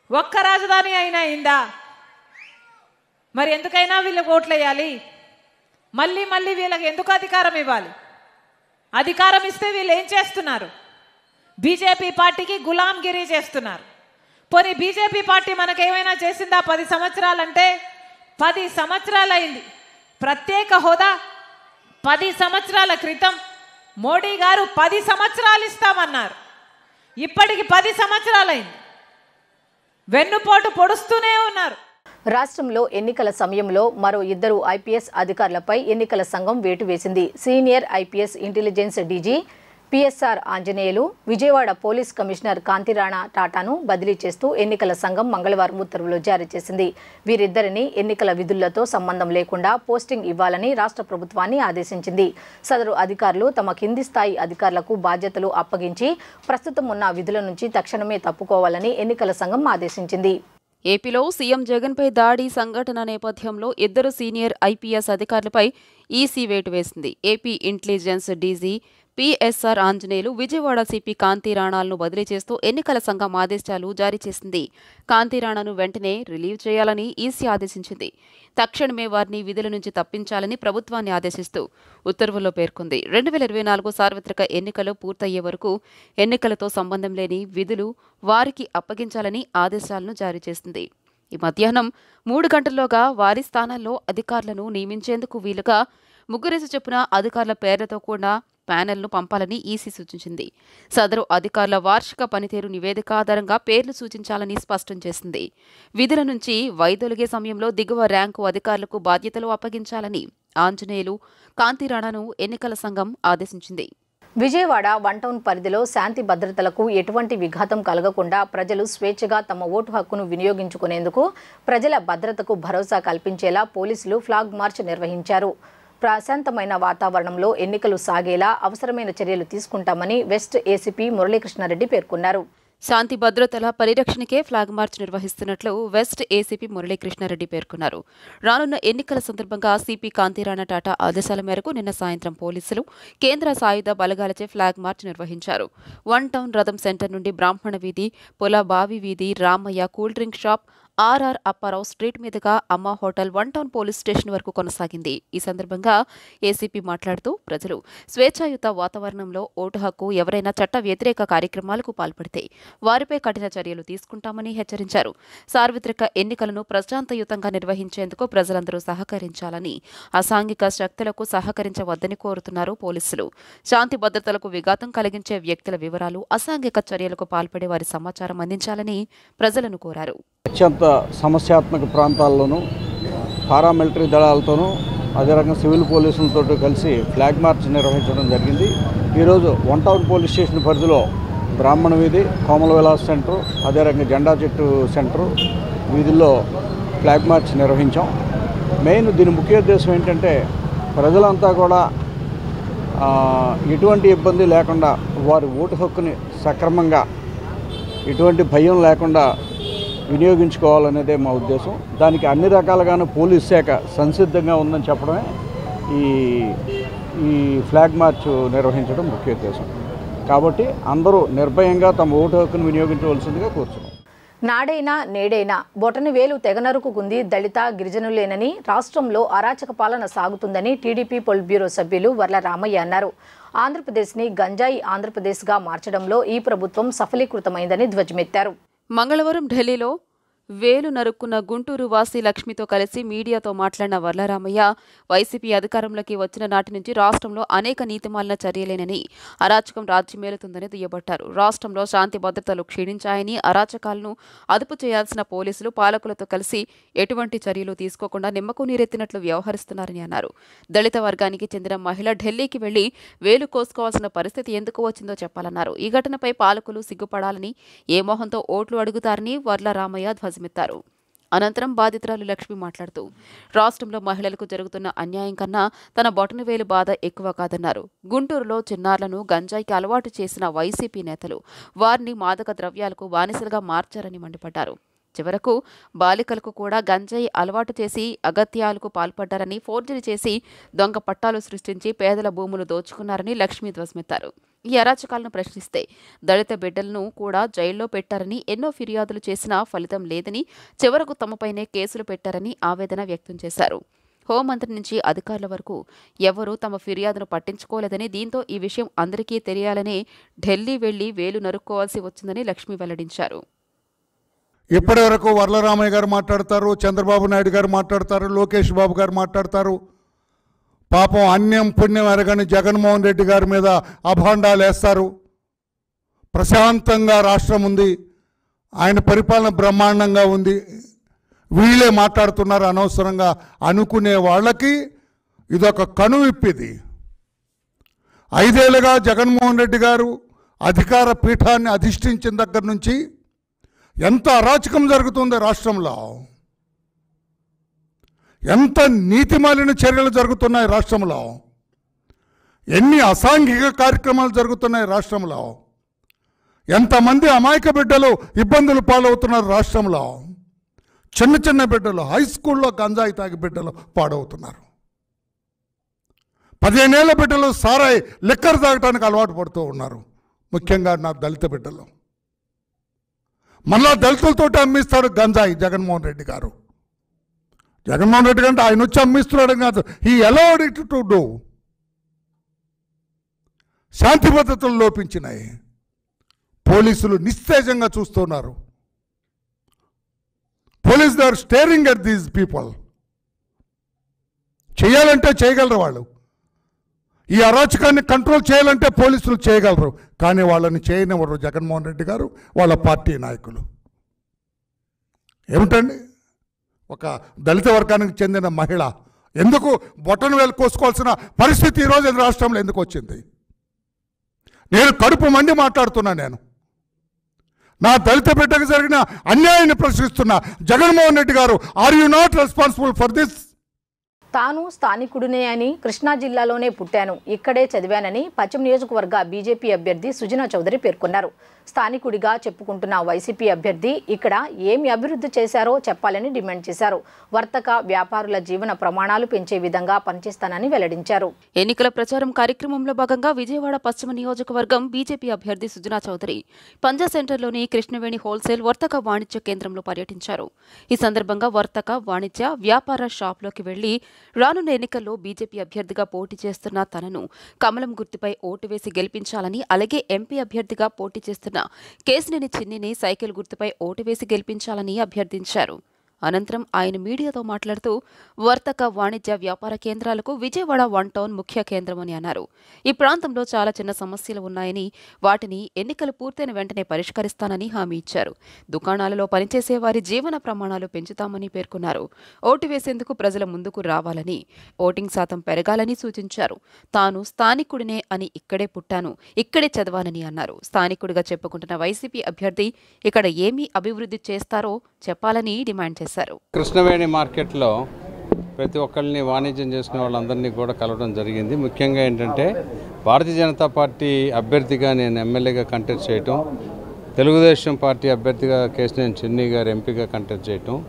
ఒక్క రాజధాని అయినా అయిందా? మరి ఎందుకైనా వీళ్ళకి ఓట్లు వేయాలి? మళ్ళీ మళ్ళీ వీళ్ళకి ఎందుకు అధికారం ఇవ్వాలి? అధికారం ఇస్తే వీళ్ళు ఏం చేస్తున్నారు? బీజేపీ పార్టీకి గులాంగిరి చేస్తున్నారు. పోనీ బీజేపీ పార్టీ మనకేమైనా చేసిందా 10 సంవత్సరాలంటే? 10 సంవత్సరాలైంది. ప్రత్యేక హోదా 10 సంవత్సరాల క్రితం మోడీ గారు 10 సంవత్సరాలు ఇస్తామన్నారు. ఇప్పటికి 10 సంవత్సరాలైంది. వెన్నుపోటు పొడుస్తూనే ఉన్నారు. రాష్ట్రంలో ఎన్నికల సమయంలో మరో 2 ఐపీఎస్ అధికారులపై ఎన్నికల సంఘం వేటు వేసింది. Senior IPS intelligence DG PSR Anjaneyulu Vijayawada police commissioner Kanthi Rana టాటాను బదిలీ చేస్తూ ఎన్నికల సంఘం మంగళవారం ఉత్తర్వులు జారీ చేసింది. వీరిద్దరిని ఎన్నికల విధులతో సంబంధం లేకుండా పోస్టింగ్ ఇవ్వాలని రాష్ట్ర ప్రభుత్వాన్ని ఆదేశించింది. సదరు అధికారులు తమ కింది స్థాయి అధికారులకు బాధ్యతలు అప్పగించి ప్రస్తుతం ఉన్న విధుల నుంచి తక్షణమే తప్పుకోవాలని ఎన్నికల సంఘం ఆదేశించింది. ఏపీలో సీఎం జగన్పై దాడి సంఘటన నేపథ్యంలో ఇద్దరు సీనియర్ ఐపీఎస్ అధికారులపై ఈసీ వేటు వేసింది. AP intelligence DG PSR Anjaneyulu Vijayawada CP కాంతిరాణాలను బదిలీ చేస్తూ ఎన్నికల సంఘం ఆదేశాలు జారీ చేసింది. కాంతిరాణాను వెంటనే రిలీవ్ చేయాలని ఈసీ ఆదేశించింది. తక్షణమే వారిని విధుల నుంచి తప్పించాలని ప్రభుత్వాన్ని ఆదేశిస్తూ ఉత్తర్వుల్లో పేర్కొంది. 2024 సార్వత్రిక ఎన్నికలు పూర్తయ్యే వరకు ఎన్నికలతో సంబంధం లేని విధులు వారికి అప్పగించాలని ఆదేశాలను జారీ చేసింది. ఈ మధ్యాహ్నం 3 గంటల్లోగా వారి స్థానాల్లో అధికారులను నియమించేందుకు వీలుగా 3 చొప్పున అధికారుల పేర్లతో కూడా ప్యానెల్ను పంపాలని ఈసీ సూచించింది. సదరు అధికారుల వార్షిక పనితీరు నివేదిక ఆధారంగా పేర్లు సూచించాలని స్పష్టం చేసింది. విధుల నుంచి వైదొలిగే సమయంలో దిగువ ర్యాంకు అధికారులకు బాధ్యతలు అప్పగించాలని ఆంజనేయులు కాంతిరాణాను ఎన్నికల సంఘం ఆదేశించింది. విజయవాడ 1 టౌన్ పరిధిలో శాంతి భద్రతలకు ఎటువంటి విఘాతం కలగకుండా ప్రజలు స్వేచ్ఛగా తమ ఓటు హక్కును వినియోగించుకునేందుకు ప్రజల భద్రతకు భరోసా కల్పించేలా పోలీసులు ఫ్లాగ్ మార్చ్ నిర్వహించారు. ప్రశాంతమైన వాతావరణంలో ఎన్నికలు సాగేలా అవసరమైన చర్యలు తీసుకుంటామని వెస్ట్ ఏసీపీ మురళీకృష్ణారెడ్డి పేర్కొన్నారు. శాంతి భద్రతల పరిరక్షణకే ఫ్లాగ్ మార్చ్ నిర్వహిస్తున్నట్లు వెస్ట్ ఏసీపీ మురళీకృష్ణారెడ్డి పేర్కొన్నారు. రానున్న ఎన్నికల సందర్భంగా సిపి కాంతిరాణా టాటా ఆదేశాల మేరకు నిన్న సాయంత్రం పోలీసులు కేంద్ర సాయుధ బలగాలచే ఫ్లాగ్ మార్చ్ నిర్వహించారు. 1 టౌన్ రథం సెంటర్ నుండి బ్రాహ్మణ వీధి, పొలబావి వీధి, Ramayya cool drink shop, RR Apparao street మీదుగా Amma hotel 1 town police station వరకు కొనసాగింది. ఈ సందర్భంగా ఏసీపీ మాట్లాడుతూ ప్రజలు స్వేచ్ఛాయుత వాతావరణంలో ఓటు హక్కు ఎవరైనా చట్ట వ్యతిరేక కార్యక్రమాలకు పాల్పడితే వారిపై కఠిన చర్యలు తీసుకుంటామని హెచ్చరించారు. సార్వత్రిక ఎన్నికలను ప్రశాంతయుతంగా నిర్వహించేందుకు ప్రజలందరూ సహకరించాలని, అసాంఘిక శక్తులకు సహకరించవద్దని కోరుతున్నారు పోలీసులు. శాంతి భద్రతలకు విఘాతం కలిగించే వ్యక్తుల వివరాలు, అసాంఘిక చర్యలకు పాల్పడే వారి సమాచారం అందించాలని ప్రజలను కోరారు. అత్యంత సమస్యాత్మక ప్రాంతాల్లోనూ పారామిలిటరీ దళాలతోనూ అదే రకంగా సివిల్ పోలీసులతో కలిసి ఫ్లాగ్ మార్చ్ నిర్వహించడం జరిగింది. ఈరోజు 1 టౌన్ పోలీస్ స్టేషన్ పరిధిలో బ్రాహ్మణ వీధి, కోమల విలాస్ సెంటరు, అదే రకంగా జెండా చెట్టు సెంటరు వీధుల్లో ఫ్లాగ్ మార్చ్ నిర్వహించాం. మెయిన్ దీని ముఖ్య ఉద్దేశం ఏంటంటే ప్రజలంతా కూడా ఎటువంటి ఇబ్బంది లేకుండా వారి ఓటు హక్కుని సక్రమంగా ఎటువంటి భయం లేకుండా వినియోగించుకోవాలనేదే మా ఉద్దేశం. దానికి అన్ని రకాలుగాను పోలీస్ శాఖ సంసిద్ధంగా ఉందని చెప్పడమే ఈ ఫ్లాగ్ మార్చ్ నిర్వహించడం ముఖ్య ఉద్దేశం. కాబట్టి అందరూ నిర్భయంగా తమ ఓటు హక్కును వినియోగించవలసిందిగా కోరుతున్నాం. నాడైనా నేడైనా బొటనవేలు తెగనరుకుంది దళిత గిరిజనులేనని, రాష్ట్రంలో అరాచక పాలన సాగుతుందని టీడీపీ పొలిట్ బ్యూరో సభ్యులు వర్ల రామయ్య అన్నారు. ఆంధ్రప్రదేశ్ని గంజాయి ఆంధ్రప్రదేశ్గా మార్చడంలో ఈ ప్రభుత్వం సఫలీకృతమైందని ధ్వజమెత్తారు. మంగళవారం ఢిల్లీలో వేలు నరుక్కున్న గుంటూరు వాసి లక్ష్మితో కలిసి మీడియాతో మాట్లాడిన వర్లరామయ్య వైసీపీ అధికారంలోకి వచ్చిన నాటి నుంచి రాష్ట్రంలో అనేక నీతిమాలిన చర్యలేనని, అరాచకం రాజ్యమేలుతుందని దుయ్యబట్టారు. రాష్ట్రంలో శాంతి భద్రతలు క్షీణించాయని, అరాచకాలను అదుపు చేయాల్సిన పోలీసులు పాలకులతో కలిసి ఎటువంటి చర్యలు తీసుకోకుండా నిమ్మకు నీరెత్తినట్లు వ్యవహరిస్తున్నారని అన్నారు. దళిత వర్గానికి చెందిన మహిళ ఢిల్లీకి వెళ్లి వేలు కోసుకోవాల్సిన పరిస్థితి ఎందుకు వచ్చిందో చెప్పాలన్నారు. ఈ ఘటనపై పాలకులు సిగ్గుపడాలని, ఏ మోహంతో ఓట్లు అడుగుతారని వర్లరామయ్య ధ్వజమెత్తారు. అనంతరం బాధితురాలు లక్ష్మి మాట్లాడుతూ రాష్ట్రంలో మహిళలకు జరుగుతున్న అన్యాయం కన్నా తన బొటనవేలు బాధ ఎక్కువ కాదన్నారు. గుంటూరులో చిన్నారులను గంజాయికి అలవాటు చేసిన వైసీపీ నేతలు వారిని మాదక ద్రవ్యాలకు బానిసలుగా మార్చారని మండిపడ్డారు. చివరకు బాలికలకు కూడా గంజాయి అలవాటు చేసి అగత్యాలకు పాల్పడ్డారని, ఫోర్జరీ చేసి దొంగ పట్టాలు సృష్టించి పేదల భూములు దోచుకున్నారని లక్ష్మి ధ్వజమెత్తారు. ఈ అరాచకాలను ప్రశ్నిస్తే దళిత బిడ్డలను కూడా జైల్లో పెట్టారని, ఎన్నో ఫిర్యాదులు చేసినా ఫలితం లేదని, చివరకు తమపైనే కేసులు పెట్టారని ఆవేదన వ్యక్తం చేశారు. హోంమంత్రి నుంచి అధికారుల వరకు ఎవరూ తమ ఫిర్యాదును పట్టించుకోలేదని, దీంతో ఈ విషయం అందరికీ తెలియాలని ఢిల్లీ వెళ్లి వేలు నరుక్కోవాల్సి వచ్చిందని లక్ష్మి వెల్లడించారు. ఇప్పటి వరకు వర్లరామయ్య గారు మాట్లాడతారు, చంద్రబాబు నాయుడు గారు మాట్లాడతారు, లోకేష్ బాబు గారు మాట్లాడతారు. పాపం అన్యం పుణ్యం ఎరగని జగన్మోహన్ రెడ్డి గారి మీద అభాండాలు వేస్తారు. ప్రశాంతంగా రాష్ట్రం ఉంది, ఆయన పరిపాలన బ్రహ్మాండంగా ఉంది, వీళ్ళే మాట్లాడుతున్నారు అనవసరంగా అనుకునే వాళ్ళకి ఇదొక కనువిప్పిది. 5 ఏళ్లుగా జగన్మోహన్ రెడ్డి గారు అధికార పీఠాన్ని అధిష్ఠించిన దగ్గర నుంచి ఎంత అరాచకం జరుగుతుందో రాష్ట్రంలో, ఎంత నీతిమాలిన చర్యలు జరుగుతున్నాయి రాష్ట్రంలో, ఎన్ని అసాంఘిక కార్యక్రమాలు జరుగుతున్నాయి రాష్ట్రంలో, ఎంతమంది అమాయక బిడ్డలు ఇబ్బందులు పాలవుతున్నారు రాష్ట్రంలో. చిన్న చిన్న బిడ్డలు హై స్కూల్లో గంజాయి తాగి బిడ్డలు పాడవుతున్నారు. 15 ఏళ్ల బిడ్డలు సారాయి లిక్కర్ తాగటానికి అలవాటు పడుతూ ఉన్నారు. ముఖ్యంగా నా దళిత బిడ్డలు. మళ్ళా దళితులతోటి అమ్మిస్తాడు గంజాయి జగన్మోహన్ రెడ్డి గారు. జగన్మోహన్ రెడ్డి కంటే ఆయన వచ్చి అమ్మిస్తున్నాడు కాదు, he allowed it to do. శాంతి భద్రతలు లోపించినాయి. పోలీసులు నిస్తేజంగా చూస్తున్నారు. Police they are staring at these people. చేయాలంటే చేయగలరు వాళ్ళు. ఈ అరాచకాన్ని కంట్రోల్ చేయాలంటే పోలీసులు చేయగలరు. కానీ వాళ్ళని చేయనివ్వరు జగన్మోహన్ రెడ్డి గారు, వాళ్ళ పార్టీ నాయకులు. ఏమిటండి, ఒక దళిత వర్గానికి చెందిన మహిళ ఎందుకు బొట్టను వేలు కోసుకోవాల్సిన పరిస్థితి ఈరోజు రాష్ట్రంలో ఎందుకు వచ్చింది? నేను కడుపు మండి మాట్లాడుతున్నా. నేను నా దళిత బిడ్డకు జరిగిన అన్యాయాన్ని ప్రశ్నిస్తున్నా. జగన్మోహన్ రెడ్డి గారు, are you not responsible for this? తాను స్థానికుడినే అని, కృష్ణా జిల్లాలోనే పుట్టాను, ఇక్కడే చదివానని పశ్చిమ నియోజకవర్గ బీజేపీ అభ్యర్థి సుజనా చౌదరి పేర్కొన్నారు. స్థానికుడిగా చెప్పుకుంటున్న వైసీపీ అభ్యర్థి ఇక్కడ ఏమి అభివృద్ధి చేశారో చెప్పాలని డిమాండ్ చేశారు. వర్తక వ్యాపారుల జీవన ప్రమాణాలు పెంచే విధంగా పనిచేస్తానని వెల్లడించారు. ఎన్నికల ప్రచారం కార్యక్రమంలో భాగంగా విజయవాడ పశ్చిమ నియోజకవర్గం బీజేపీ అభ్యర్థి సుజనా చౌదరి పంజా సెంటర్లోని కృష్ణవేణి హోల్సేల్ వర్తక వాణిజ్య కేంద్రంలో పర్యటించారు. ఈ సందర్భంగా వర్తక వాణిజ్య వ్యాపార షాప్లోకి వెళ్లి రానున్న ఎన్నికల్లో బీజేపీ అభ్యర్థిగా పోటీ చేస్తున్న తనను కమలం గుర్తుపై ఓటు వేసి గెలిపించాలని, అలాగే ఎంపీ అభ్యర్థిగా పోటీ చేస్తున్న కేసినేని చిన్నిని సైకిల్ గుర్తుపై ఓటు వేసి గెలిపించాలని అభ్యర్థించారు. అనంతరం ఆయన మీడియాతో మాట్లాడుతూ వర్తక వాణిజ్య వ్యాపార కేంద్రాలకు విజయవాడ 1 టౌన్ ముఖ్య కేంద్రమని అన్నారు. ఈ ప్రాంతంలో చాలా చిన్న సమస్యలు ఉన్నాయని, వాటిని ఎన్నికలు పూర్తయిన వెంటనే పరిష్కరిస్తానని హామీ ఇచ్చారు. దుకాణాలలో పనిచేసే వారి జీవన ప్రమాణాలు పెంచుతామని పేర్కొన్నారు. ఓటు వేసేందుకు ప్రజల ముందుకు రావాలని, ఓటింగ్ శాతం పెరగాలని సూచించారు. తాను స్థానికుడినే అని, ఇక్కడే పుట్టాను, ఇక్కడే చదవానని అన్నారు. స్థానికుడిగా చెప్పుకుంటున్న వైసీపీ అభ్యర్థి ఇక్కడ ఏమీ అభివృద్ధి చేస్తారో చెప్పాలని డిమాండ్ చేశారు. కృష్ణవేణి మార్కెట్లో ప్రతి ఒక్కరిని వాణిజ్యం చేసుకునే వాళ్ళందరినీ కూడా కలవడం జరిగింది. ముఖ్యంగా ఏంటంటే భారతీయ జనతా పార్టీ అభ్యర్థిగా నేను ఎమ్మెల్యేగా కంటెస్ట్ చేయటం, తెలుగుదేశం పార్టీ అభ్యర్థిగా కేసినేని చిన్ని గారు ఎంపీగా కంటెస్ట్ చేయటం,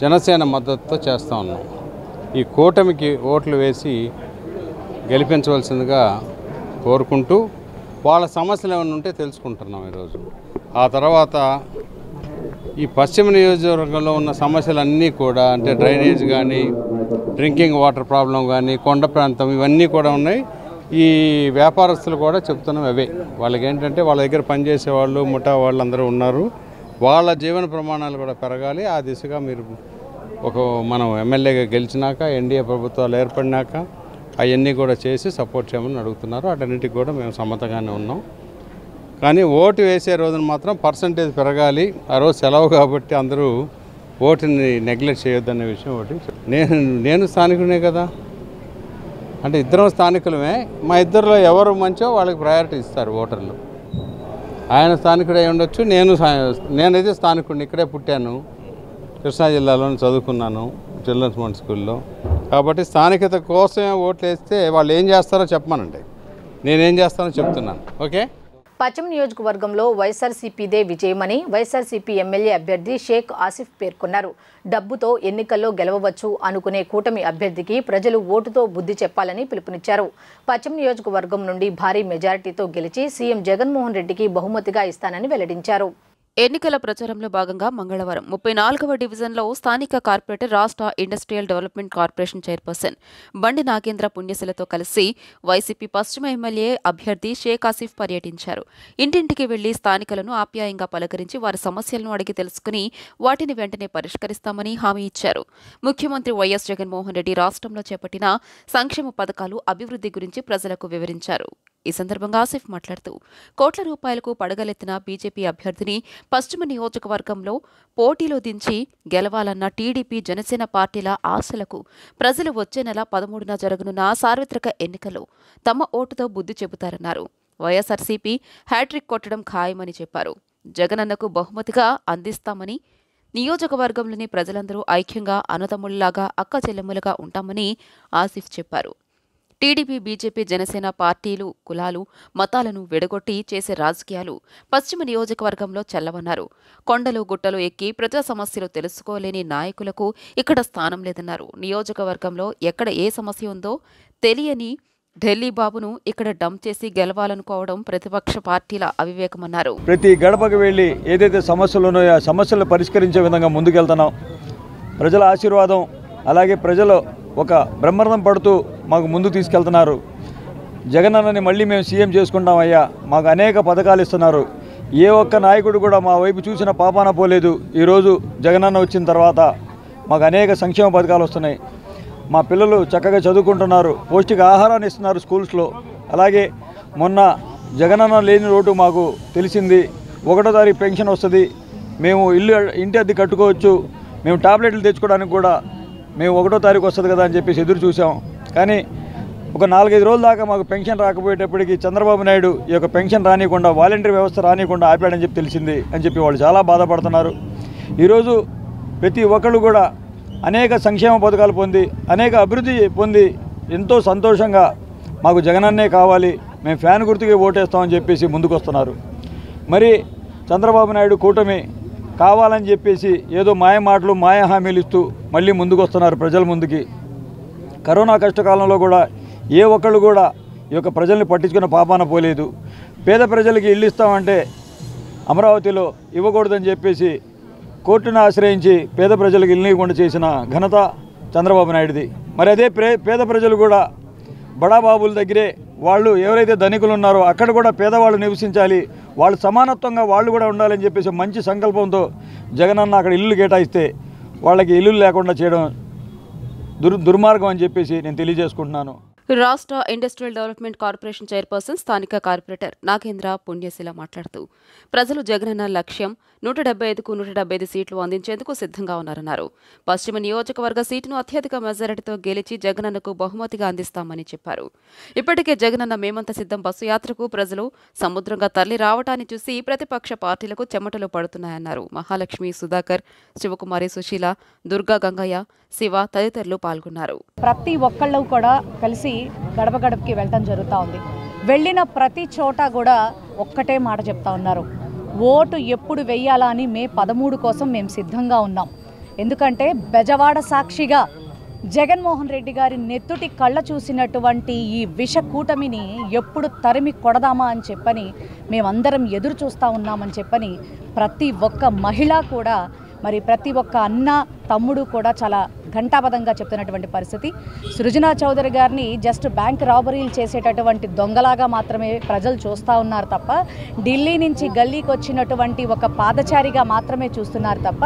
జనసేన మద్దతుతో చేస్తూ ఉన్నాం. ఈ కూటమికి ఓట్లు వేసి గెలిపించవలసిందిగా కోరుకుంటూ వాళ్ళ సమస్యలు ఏమైనా ఉంటే తెలుసుకుంటున్నాం ఈరోజు. ఆ తర్వాత ఈ పశ్చిమ నియోజకవర్గంలో ఉన్న సమస్యలన్నీ కూడా, అంటే డ్రైనేజ్ కానీ, డ్రింకింగ్ వాటర్ ప్రాబ్లం కానీ, కొండ ప్రాంతం, ఇవన్నీ కూడా ఉన్నాయి. ఈ వ్యాపారస్తులు కూడా చెప్తున్నాం అవే. వాళ్ళకి ఏంటంటే వాళ్ళ దగ్గర పనిచేసే వాళ్ళు, ముఠా వాళ్ళు అందరూ ఉన్నారు. వాళ్ళ జీవన ప్రమాణాలు కూడా పెరగాలి. ఆ దిశగా మీరు మనం ఎమ్మెల్యేగా గెలిచినాక, ఎన్డీఏ ప్రభుత్వాలు ఏర్పడినాక అవన్నీ కూడా చేసి సపోర్ట్ చేయమని అడుగుతున్నారు. వాటన్నిటికి కూడా మేము సమ్మతంగానే ఉన్నాం. కానీ ఓటు వేసే రోజున మాత్రం పర్సంటేజ్ పెరగాలి. ఆ రోజు సెలవు కాబట్టి అందరూ ఓటుని నెగ్లెక్ట్ చేయొద్దనే విషయం ఒకటి. నేను స్థానికునే కదా, అంటే ఇద్దరం స్థానికులమే. మా ఇద్దరిలో ఎవరు మంచో వాళ్ళకి ప్రయారిటీ ఇస్తారు ఓటర్లు. ఆయన స్థానికుడే ఉండొచ్చు, నేనైతే స్థానికుడిని, ఇక్కడే పుట్టాను, కృష్ణా జిల్లాలోనే చదువుకున్నాను చిల్డ్రన్స్ మోడల్ స్కూల్లో. కాబట్టి స్థానికత కోసమే ఓట్లు వేస్తే వాళ్ళు ఏం చేస్తారో చెప్పమనండి, నేనేం చేస్తానో చెప్తున్నాను. ఓకే. పశ్చిమ నియోజకవర్గంలో వైఎస్ఆర్సీపీదే విజయమని వైఎస్ఆర్సీపీ ఎమ్మెల్యే అభ్యర్థి షేక్ ఆసిఫ్ పేర్కొన్నారు. డబ్బుతో ఎన్నికల్లో గెలవవచ్చు అనుకునే కూటమి అభ్యర్థికి ప్రజలు ఓటుతో బుద్ధి చెప్పాలని పిలుపునిచ్చారు. పశ్చిమ నియోజకవర్గం నుండి భారీ మెజారిటీతో గెలిచి సీఎం జగన్మోహన్ రెడ్డికి బహుమతిగా ఇస్తానని వెల్లడించారు. ఎన్నికల ప్రచారంలో భాగంగా మంగళవారం 34వ డివిజన్లో స్థానిక కార్పొరేటర్, రాష్ట్ర ఇండస్ట్రియల్ డెవలప్మెంట్ కార్పొరేషన్ చైర్పర్సన్ బండి నాగేంద్ర పుణ్యశలతో కలిసి వైసీపీ పశ్చిమ ఎమ్మెల్యే అభ్యర్థి షేక్ ఆసిఫ్ పర్యటించారు. ఇంటింటికి వెళ్లి స్థానికులను ఆప్యాయంగా పలకరించి వారి సమస్యలను అడిగి తెలుసుకుని వాటిని వెంటనే పరిష్కరిస్తామని హామీ ఇచ్చారు. ముఖ్యమంత్రి వైఎస్ జగన్మోహన్ రెడ్డి రాష్ట్రంలో చేపట్టిన సంక్షేమ పథకాలు, అభివృద్ధి గురించి ప్రజలకు వివరించారు. ఈ సందర్భంగా ఆసిఫ్ మాట్లాడుతూ కోట్ల రూపాయలకు పడగలెత్తిన బీజేపీ అభ్యర్థిని పశ్చిమ నియోజకవర్గంలో పోటీలో దించి గెలవాలన్న టీడీపీ జనసేన పార్టీల ఆశలకు ప్రజలు వచ్చే నెల 13న జరగనున్న సార్వత్రిక ఎన్నికల్లో తమ ఓటుతో బుద్ధి చెబుతారన్నారు. వైఎస్ఆర్సీపీ హ్యాట్రిక్ కొట్టడం ఖాయమని చెప్పారు. జగనన్నకు బహుమతిగా అందిస్తామని, నియోజకవర్గంలోని ప్రజలందరూ ఐక్యంగా అన్నదమ్ముళ్లాగా అక్క చెల్లెమ్మలుగా ఉంటామని ఆసిఫ్ చెప్పారు. టీడీపీ, బీజేపీ, జనసేన పార్టీలు కులాలు, మతాలను విడగొట్టి చేసే రాజకీయాలు పశ్చిమ నియోజకవర్గంలో చెల్లవన్నారు. కొండలు గుట్టలు ఎక్కి ప్రజా సమస్యలు తెలుసుకోలేని నాయకులకు ఇక్కడ స్థానం లేదన్నారు. నియోజకవర్గంలో ఎక్కడ ఏ సమస్య ఉందో తెలియని ఢిల్లీ బాబును ఇక్కడ డంప్ చేసి గెలవాలనుకోవడం ప్రతిపక్ష పార్టీల అవివేకమన్నారు. ప్రతి గడపకు వెళ్ళి ఏదైతే సమస్యలు ఉన్నాయో ఆ సమస్యలను పరిష్కరించే విధంగా ముందుకెళ్తున్నాం. ప్రజల ఆశీర్వాదం, అలాగే ప్రజలు ఒక బ్రహ్మరథం పడుతూ మాకు ముందు తీసుకెళ్తున్నారు. జగనన్నని మళ్ళీ మేము సీఎం చేసుకుంటామయ్యా, మాకు అనేక పథకాలు ఇస్తున్నారు. ఏ ఒక్క నాయకుడు కూడా మా వైపు చూసిన పాపాన పోలేదు. ఈరోజు జగనన్న వచ్చిన తర్వాత మాకు అనేక సంక్షేమ పథకాలు వస్తున్నాయి. మా పిల్లలు చక్కగా చదువుకుంటున్నారు, పౌష్టిక ఆహారాన్ని ఇస్తున్నారు స్కూల్స్లో. అలాగే మొన్న జగనన్న లేని రోడ్డు మాకు తెలిసింది. 1వ తారీఖు పెన్షన్ వస్తుంది, మేము ఇంటి అద్దె కట్టుకోవచ్చు, మేము టాబ్లెట్లు తెచ్చుకోవడానికి కూడా మేము 1వ తారీఖు వస్తుంది కదా అని చెప్పేసి ఎదురు చూసాం. కానీ ఒక 4-5 రోజుల దాకా మాకు పెన్షన్ రాకపోయేటప్పటికి చంద్రబాబు నాయుడు ఈ యొక్క పెన్షన్ రానియకుండా, వాలంటీర్ వ్యవస్థ రానియకుండా ఆపాడని చెప్పి తెలిసింది అని చెప్పి వాళ్ళు చాలా బాధపడుతున్నారు. ఈరోజు ప్రతి ఒక్కళ్ళు కూడా అనేక సంక్షేమ పథకాలు పొంది, అనేక అభివృద్ధి పొంది ఎంతో సంతోషంగా మాకు జగనన్నే కావాలి, మేము ఫ్యాన్ గుర్తుకే ఓటేస్తామని చెప్పేసి ముందుకు వస్తున్నారు. మరి చంద్రబాబు నాయుడు కూటమి కావాలని చెప్పేసి ఏదో మాయ మాటలు, మాయ హామీలు ఇస్తూ మళ్ళీ ముందుకు వస్తున్నారు ప్రజల ముందుకి. కరోనా కష్టకాలంలో కూడా ఏ ఒక్కళ్ళు కూడా ఈ యొక్క ప్రజల్ని పట్టించుకున్న పాపాన పోలేదు. పేద ప్రజలకి ఇల్లు ఇస్తామంటే అమరావతిలో ఇవ్వకూడదని చెప్పేసి కోర్టును ఆశ్రయించి పేద ప్రజలకు ఇల్లు ఇవ్వకుండా చేసిన ఘనత చంద్రబాబు నాయుడుది. మరి అదే పేద ప్రజలు కూడా బడాబాబుల దగ్గరే, వాళ్ళు ఎవరైతే ధనికులు ఉన్నారో అక్కడ కూడా పేదవాళ్ళు నివసించాలి, వాళ్ళు సమానత్వంగా వాళ్ళు కూడా ఉండాలని చెప్పేసి మంచి సంకల్పంతో జగనన్న అక్కడ ఇల్లు కేటాయిస్తే వాళ్ళకి ఇల్లు లేకుండా చేయడం దుర్మార్గం అని చెప్పేసి నేను తెలియజేసుకుంటున్నాను. రాష్ట్ర ఇండస్ట్రియల్ డెవలప్మెంట్ కార్పొరేషన్ చైర్పర్సన్ స్థానిక కార్పొరేటర్ నాగేంద్ర పుణ్యశీల మాట్లాడుతూ ప్రజలు జగనన్న లక్ష్యం 175కు 175 సీట్లు అందించేందుకు సిద్ధంగా ఉన్నారన్నారు. పశ్చిమ నియోజకవర్గ సీటును అత్యధిక మెజారిటీతో గెలిచి జగనన్నకు బహుమతిగా అందిస్తామని చెప్పారు. ఇప్పటికే జగనన్న మేమంత సిద్ధం బస్సు యాత్రకు ప్రజలు సముద్రంగా తరలి రావటాన్ని చూసి ప్రతిపక్ష పార్టీలకు చెమటలు పడుతున్నాయన్నారు. మహాలక్ష్మి, సుధాకర్, శివకుమారి, సుశీల, దుర్గా, గంగయ్య, శివ తదితరులు పాల్గొన్నారు. ప్రతి ఒక్కళ్ళు కూడా కలిసి గడప గడపకి వెళ్ళటం జరుగుతూ ఉంది. వెళ్ళిన ప్రతి చోట కూడా ఒక్కటే మాట చెప్తా ఉన్నారు, ఓటు ఎప్పుడు వెయ్యాలా అని మే 13 కోసం మేము సిద్ధంగా ఉన్నాం. ఎందుకంటే బెజవాడ సాక్షిగా జగన్మోహన్ రెడ్డి గారి నెత్తుటి కళ్ళ చూసినటువంటి ఈ విష కూటమిని ఎప్పుడు తరిమి కొడదామా అని చెప్పని మేమందరం ఎదురు చూస్తూ ఉన్నామని చెప్పని ప్రతి ఒక్క మహిళ కూడా, మరి ప్రతి ఒక్క అన్న తమ్ముడు కూడా చాలా ఘంటాపథంగా చెప్తున్నటువంటి పరిస్థితి. సృజనా చౌదరి గారిని జస్ట్ బ్యాంక్ రాబరీలు చేసేటటువంటి దొంగలాగా మాత్రమే ప్రజలు చూస్తూ ఉన్నారు తప్ప, ఢిల్లీ నుంచి గల్లీకి వచ్చినటువంటి ఒక పాదచారిగా మాత్రమే చూస్తున్నారు తప్ప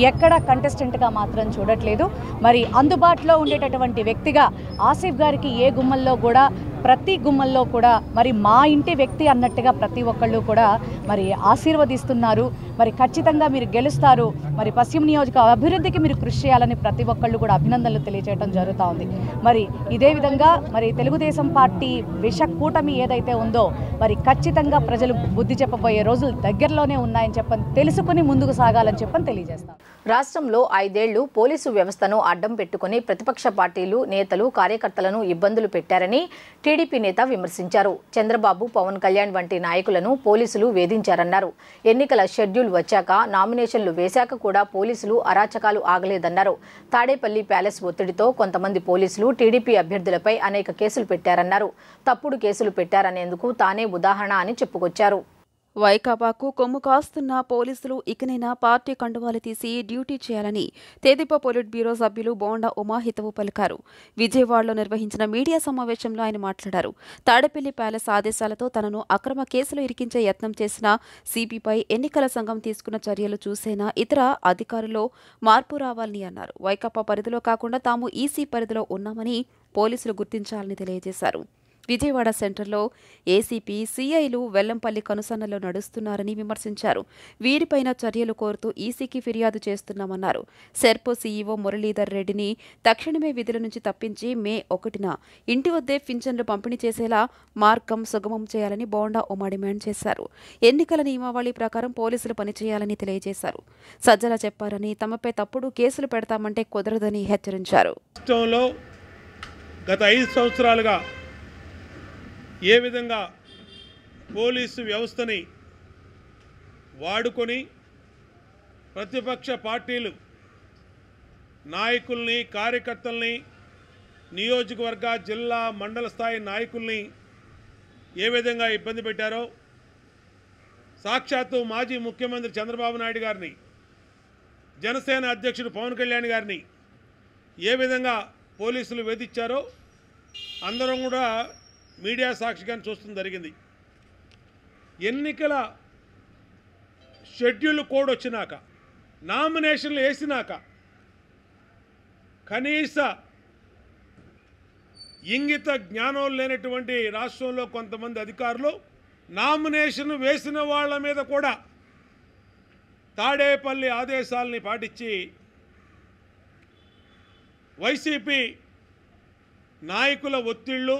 ఎక్కడ కంటెస్టెంట్గా మాత్రం చూడట్లేదు. మరి అందుబాటులో ఉండేటటువంటి వ్యక్తిగా ఆసిఫ్ గారికి ఏ గుమ్మల్లో కూడా, ప్రతి గుమ్మల్లో కూడా మరి మా ఇంటి వ్యక్తి అన్నట్టుగా ప్రతి ఒక్కళ్ళు కూడా మరి ఆశీర్వదిస్తున్నారు. మరి ఖచ్చితంగా మీరు గెలుస్తారు, మరి పశ్చిమ నియోజక అభివృద్ధికి మీరు కృషి చేయాలని ప్రతి ఒక్కళ్ళు కూడా అభినందనలు తెలియజేయడం జరుగుతూ ఉంది. మరి ఇదే విధంగా మరి తెలుగుదేశం పార్టీ విష కూటమి ఏదైతే ఉందో మరి ఖచ్చితంగా ప్రజలు బుద్ధి చెప్పబోయే రోజులు దగ్గరలోనే ఉన్నాయని చెప్పని తెలుసుకుని ముందుకు సాగాలని చెప్పని తెలియజేస్తాం. రాష్ట్రంలో 5 ఏళ్లు పోలీసు వ్యవస్థను అడ్డం పెట్టుకుని ప్రతిపక్ష పార్టీలు, నేతలు, కార్యకర్తలను ఇబ్బందులు పెట్టారని టీడీపీ నేత విమర్శించారు. చంద్రబాబు, పవన్ కళ్యాణ్ వంటి నాయకులను పోలీసులు వేధించారన్నారు. ఎన్నికల షెడ్యూల్ వచ్చాక, నామినేషన్లు వేశాక కూడా పోలీసులు అరాచకాలు ఆగలేదన్నారు. తాడేపల్లి ప్యాలెస్ ఒత్తిడితో కొంతమంది పోలీసులు టీడీపీ అభ్యర్థులపై అనేక కేసులు పెట్టారన్నారు. తప్పుడు కేసులు పెట్టారనేందుకు తానే ఉదాహరణ అని చెప్పుకొచ్చారు. వైకాపాకు కొమ్ము కాస్తున్న పోలీసులు ఇకనైనా పార్టీ కండువాలు తీసి డ్యూటీ చేయాలని తెదేపా పొలిట్ బ్యూరో సభ్యులు బోండా ఉమా హితవు పలికారు. విజయవాడలో నిర్వహించిన మీడియా సమావేశంలో ఆయన మాట్లాడారు. తాడేపల్లి ప్యాలెస్ ఆదేశాలతో తనను అక్రమ కేసులు ఇరికించే యత్నం చేసిన సిపిపై ఎన్నికల సంఘం తీసుకున్న చర్యలు చూసేనా ఇతర అధికారుల్లో మార్పు రావాలని అన్నారు. వైకాపా పరిధిలో కాకుండా తాము ఈసీ పరిధిలో ఉన్నామని పోలీసులు గుర్తించాలని తెలియజేశారు. విజయవాడ సెంటర్లో ఏసీపీ సీఐలు వెల్లంపల్లి కనుసన్నలో నడుస్తున్నారని విమర్శించారు. వీరిపైన చర్యలు కోరుతూ ఈసీకి ఫిర్యాదు చేస్తున్నామన్నారు. సెర్పో సీఈఓ మురళీధర్ రెడ్డిని తక్షణమే విధుల నుంచి తప్పించి మే 1న ఇంటి వద్దే పింఛన్లు పంపిణీ చేసేలా మార్గం సుగమం చేయాలని బోండా ఉమా డిమాండ్ చేశారు. ఎన్నికల నియమావళి ప్రకారం పోలీసులు పనిచేయాలని తెలియజేశారు. సజ్జల చెప్పారని తమపై తప్పుడు కేసులు పెడతామంటే కుదరదని హెచ్చరించారు. రాష్ట్రంలో గత 5 సంవత్సరాలుగా ఏ విధంగా పోలీసు వ్యవస్థని వాడుకొని ప్రతిపక్ష పార్టీలు నాయకుల్ని, కార్యకర్తల్ని, నియోజకవర్గ, జిల్లా, మండల స్థాయి నాయకుల్ని ఏ విధంగా ఇబ్బంది పెట్టారో, సాక్షాత్తు మాజీ ముఖ్యమంత్రి చంద్రబాబు నాయుడు గారిని, జనసేన అధ్యక్షుడు పవన్ కళ్యాణ్ గారిని ఏ విధంగా పోలీసులు వేధించారో అందరం కూడా మీడియా సాక్షిగానే చూస్తూ జరిగింది. ఎన్నికల షెడ్యూల్ కోడ్ వచ్చినాక, నామినేషన్లు వేసినాక కనీస ఇంగిత జ్ఞానం లేనటువంటి రాష్ట్రంలో కొంతమంది అధికారులు నామినేషన్ వేసిన వాళ్ళ మీద కూడా తాడేపల్లి ఆదేశాలని పాటించి వైసీపీ నాయకుల ఒత్తిళ్లు,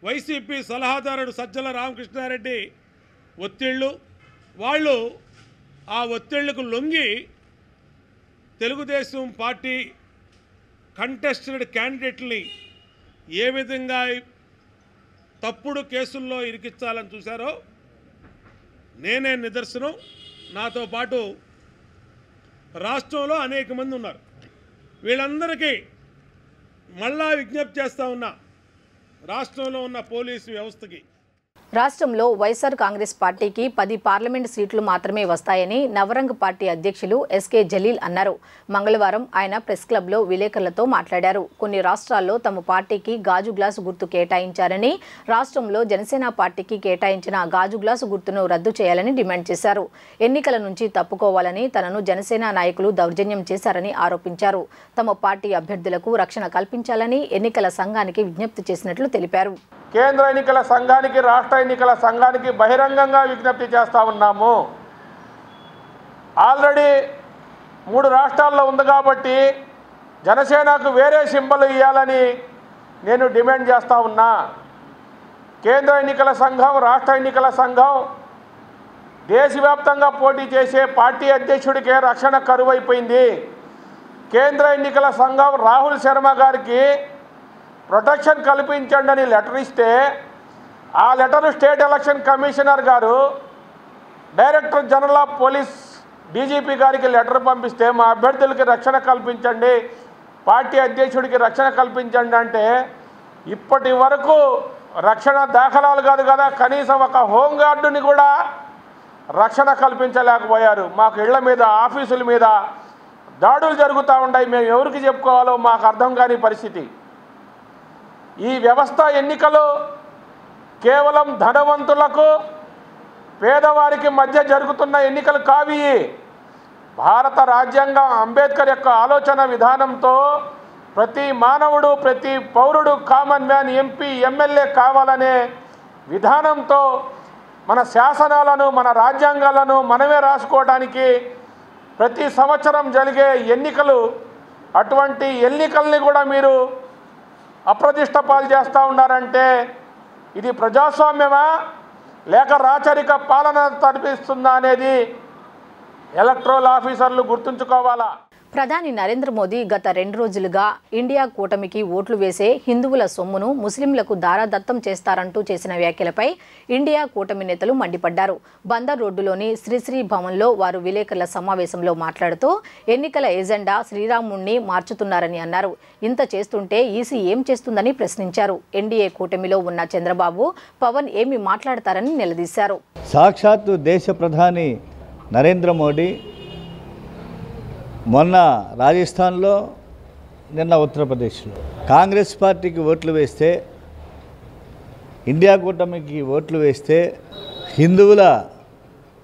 వైసీపీ సలహాదారుడు సజ్జల రామకృష్ణారెడ్డి ఒత్తిళ్లు, వాళ్ళు ఆ ఒత్తిళ్లకు లొంగి తెలుగుదేశం పార్టీ కంటెస్టెడ్ క్యాండిడేట్ని ఏ విధంగా తప్పుడు కేసుల్లో ఇరికించాలని చూశారో నేనే నిదర్శనం. నాతో పాటు రాష్ట్రంలో అనేక మంది ఉన్నారు. వీళ్ళందరికీ మళ్ళా విజ్ఞప్తి చేస్తూ ఉన్నా, రాష్ట్రంలో ఉన్న పోలీసు వ్యవస్థకి, రాష్ట్రంలో వైఎస్ఆర్ కాంగ్రెస్ పార్టీకి 10 పార్లమెంటు సీట్లు మాత్రమే వస్తాయని నవరంగ్ పార్టీ అధ్యక్షులు ఎస్కే జలీల్ అన్నారు. మంగళవారం ఆయన ప్రెస్ క్లబ్లో విలేకరులతో మాట్లాడారు. కొన్ని రాష్ట్రాల్లో తమ పార్టీకి గాజు గ్లాసు గుర్తు కేటాయించారని, రాష్ట్రంలో జనసేన పార్టీకి కేటాయించిన గాజు గ్లాసు గుర్తును రద్దు చేయాలని డిమాండ్ చేశారు. ఎన్నికల నుంచి తప్పుకోవాలని తనను జనసేన నాయకులు దౌర్జన్యం చేశారని ఆరోపించారు. తమ పార్టీ అభ్యర్థులకు రక్షణ కల్పించాలని ఎన్నికల సంఘానికి విజ్ఞప్తి చేసినట్లు తెలిపారు. కేంద్ర ఎన్నికల సంఘానికి, రాష్ట్ర ఎన్నికల సంఘానికి బహిరంగంగా విజ్ఞప్తి చేస్తూ ఉన్నాము. ఆల్రెడీ 3 రాష్ట్రాల్లో ఉంది కాబట్టి జనసేనకు వేరే సింబల్ ఇవ్వాలని నేను డిమాండ్ చేస్తూ ఉన్నా. కేంద్ర ఎన్నికల సంఘం, రాష్ట్ర ఎన్నికల సంఘం దేశవ్యాప్తంగా పోటీ చేసే పార్టీ అధ్యక్షుడికే రక్షణ కరువైపోయింది. కేంద్ర ఎన్నికల సంఘం రాహుల్ శర్మ గారికి ప్రొటెక్షన్ కల్పించండి అని లెటర్ ఇస్తే, ఆ లెటర్ స్టేట్ ఎలక్షన్ కమిషనర్ గారు director general of police DGP గారికి లెటర్ పంపిస్తే మా అభ్యర్థులకి రక్షణ కల్పించండి, పార్టీ అధ్యక్షుడికి రక్షణ కల్పించండి అంటే ఇప్పటి వరకు రక్షణ దాఖలాలు కాదు కదా, కనీసం ఒక హోంగార్డుని కూడా రక్షణ కల్పించలేకపోయారు. మాకు ఇళ్ల మీద, ఆఫీసుల మీద దాడులు జరుగుతూ ఉన్నాయి. మేము ఎవరికి చెప్పుకోవాలో మాకు అర్థం కాని పరిస్థితి. ఈ వ్యవస్థ ఎన్నికలు కేవలం ధనవంతులకు, పేదవారికి మధ్య జరుగుతున్న ఎన్నికలు కావి. భారత రాజ్యాంగం అంబేద్కర్ యొక్క ఆలోచన విధానంతో ప్రతి మానవుడు, ప్రతి పౌరుడు కామన్ మ్యాన్, ఎంపీ, ఎమ్మెల్యే కావాలనే విధానంతో మన శాసనాలను, మన రాజ్యాంగాలను మనమే రాసుకోవడానికి ప్రతి సంవత్సరం జరిగే ఎన్నికలు, అటువంటి ఎన్నికల్ని కూడా మీరు అప్రతిష్ట పాలు చేస్తూ ఉన్నారంటే ఇది ప్రజాస్వామ్యమా లేక రాచరిక పాలన తరిపిస్తుందా అనేది ఎలక్టరల్ ఆఫీసర్లు గుర్తుంచుకోవాలా. ప్రధాని నరేంద్ర మోదీ గత 2 రోజులుగా ఇండియా కూటమికి ఓట్లు వేసే హిందువుల సొమ్మును ముస్లింలకు దారాదత్తం చేస్తారంటూ చేసిన వ్యాఖ్యలపై ఇండియా కూటమి నేతలు మండిపడ్డారు. బందర్ రోడ్డులోని శ్రీశ్రీ భవన్లో వారు విలేకరుల సమావేశంలో మాట్లాడుతూ ఎన్నికల ఎజెండా శ్రీరాముణ్ణి మార్చుతున్నారని అన్నారు. ఇంత చేస్తుంటే ఈసీ ఏం చేస్తుందని ప్రశ్నించారు. ఎన్డీఏ కూటమిలో ఉన్న చంద్రబాబు, పవన్ ఏమి మాట్లాడతారని నిలదీశారు. సాక్షాత్తు దేశ ప్రధాని నరేంద్ర మోడీ మొన్న రాజస్థాన్లో, నిన్న ఉత్తరప్రదేశ్లో కాంగ్రెస్ పార్టీకి ఓట్లు వేస్తే, ఇండియా కూటమికి ఓట్లు వేస్తే హిందువుల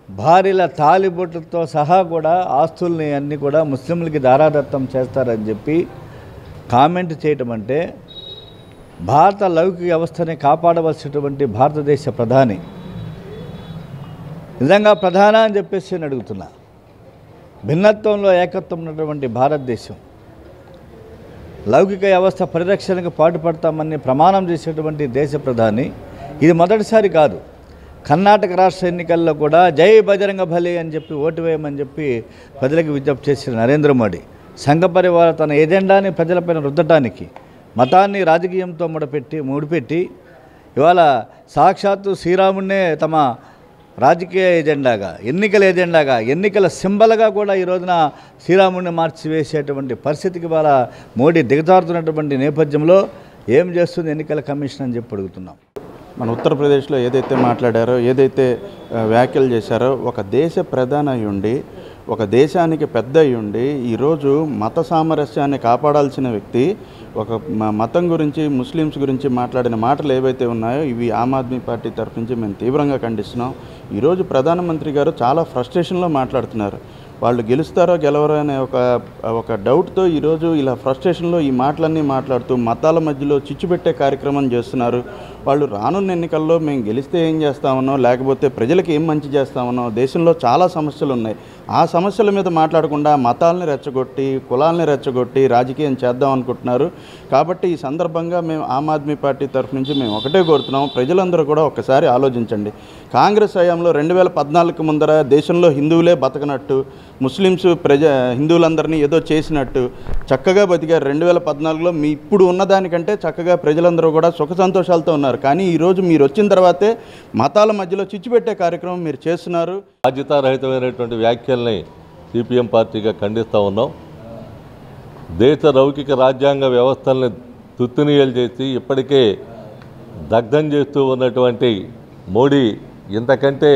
భార్యల తాలిబొట్టుతో సహా కూడా ఆస్తుల్ని అన్నీ కూడా ముస్లింలకి దారాదత్తం చేస్తారని చెప్పి కామెంట్ చేయటం అంటే భారత లౌకిక వ్యవస్థని కాపాడవలసినటువంటి భారతదేశ ప్రధాని నిజంగా ప్రధాన అని చెప్పేసి నేను అడుగుతున్నా. భిన్నత్వంలో ఏకత్వం ఉన్నటువంటి భారతదేశం లౌకిక వ్యవస్థ పరిరక్షణకు పాటుపడతామని ప్రమాణం చేసేటువంటి దేశ ప్రధాని ఇది మొదటిసారి కాదు. కర్ణాటక రాష్ట్ర ఎన్నికల్లో కూడా జై బజరంగ బలి అని చెప్పి ఓటు వేయమని చెప్పి ప్రజలకు విజ్ఞప్తి చేసిన నరేంద్ర మోడీ సంఘ పరివార తన ఎజెండాని ప్రజలపైన రుద్దటానికి మతాన్ని రాజకీయంతో ముడిపెట్టి ఇవాళ సాక్షాత్తు శ్రీరాముడినే తమ రాజకీయ ఎజెండాగా ఎన్నికల సింబల్గా కూడా ఈ రోజున శ్రీరాముడిని మార్చివేసేటువంటి పరిస్థితికి ఇవాళ మోడీ దిగజారుతున్నటువంటి నేపథ్యంలో ఏం చేస్తుంది ఎన్నికల కమిషన్ అని చెప్పి అడుగుతున్నాం. మన ఉత్తరప్రదేశ్లో ఏదైతే మాట్లాడారో, ఏదైతే వ్యాఖ్యలు చేశారో, ఒక దేశ ప్రధాని అయి ఉండి, ఒక దేశానికి పెద్ద అయి ఉండి ఈరోజు మత సామరస్యాన్ని కాపాడాల్సిన వ్యక్తి ఒక మతం గురించి, ముస్లిమ్స్ గురించి మాట్లాడిన మాటలు ఏవైతే ఉన్నాయో ఇవి ఆమ్ ఆద్మీ పార్టీ తరఫు నుంచి మేము తీవ్రంగా ఖండిస్తున్నాం. ఈరోజు ప్రధానమంత్రి గారు చాలా ఫ్రస్ట్రేషన్లో మాట్లాడుతున్నారు. వాళ్ళు గెలుస్తారో గెలవరో అనే ఒక డౌట్తో ఈరోజు ఇలా ఫ్రస్ట్రేషన్లో ఈ మాటలన్నీ మాట్లాడుతూ మతాల మధ్యలో చిచ్చు పెట్టే కార్యక్రమం చేస్తున్నారు. వాళ్ళు రానున్న ఎన్నికల్లో మేము గెలిస్తే ఏం చేస్తామనో, లేకపోతే ప్రజలకు ఏం మంచి చేస్తామనో, దేశంలో చాలా సమస్యలు ఉన్నాయి, ఆ సమస్యల మీద మాట్లాడకుండా మతాలని రెచ్చగొట్టి, కులాలని రెచ్చగొట్టి రాజకీయం చేద్దాం అనుకుంటున్నారు. కాబట్టి ఈ సందర్భంగా మేము ఆమ్ ఆద్మీ పార్టీ తరఫు నుంచి మేము ఒకటే కోరుతున్నాం, ప్రజలందరూ కూడా ఒక్కసారి ఆలోచించండి. కాంగ్రెస్ హయాంలో 2014 ముందర దేశంలో హిందువులే బతకనట్టు, ముస్లిమ్స్ హిందువులందరినీ ఏదో చేసినట్టు చక్కగా బతికారు. 2014లో మీ ఇప్పుడు ఉన్నదానికంటే చక్కగా ప్రజలందరూ కూడా సుఖ సంతోషాలతో ఉన్నారు. కానీ ఈరోజు మీరు వచ్చిన తర్వాతే మతాల మధ్యలో చిచ్చు పెట్టే కార్యక్రమం మీరు చేస్తున్నారు. బాధ్యతారహితమైనటువంటి వ్యాఖ్యల్ని సిపిఎం పార్టీగా ఖండిస్తూ ఉన్నాం. దేశ లౌకిక రాజ్యాంగ వ్యవస్థల్ని తుత్తునీయలు చేసి ఇప్పటికే దగ్ధం చేస్తూ ఉన్నటువంటి మోడీ ఇంతకంటే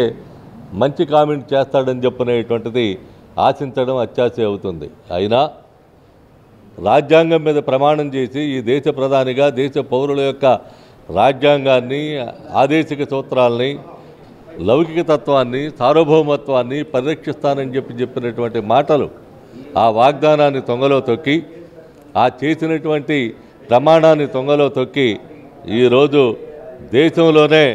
మంచి కామెంట్ చేస్తాడని చెప్పనేటువంటిది ఆశించడం అత్యాశ అవుతుంది. అయినా రాజ్యాంగం మీద ప్రమాణం చేసి ఈ దేశ ప్రధానిగా దేశ పౌరుల యొక్క రాజ్యాంగాన్ని, ఆదేశిక సూత్రాలని, లౌకిక తత్వాన్ని, సార్వభౌమత్వాన్ని పరిరక్షిస్తానని చెప్పినటువంటి మాటలు, ఆ వాగ్దానాన్ని తొంగలో తొక్కి, ఆ చేసినటువంటి ప్రమాణాన్ని తొంగలో తొక్కి ఈరోజు దేశంలోనే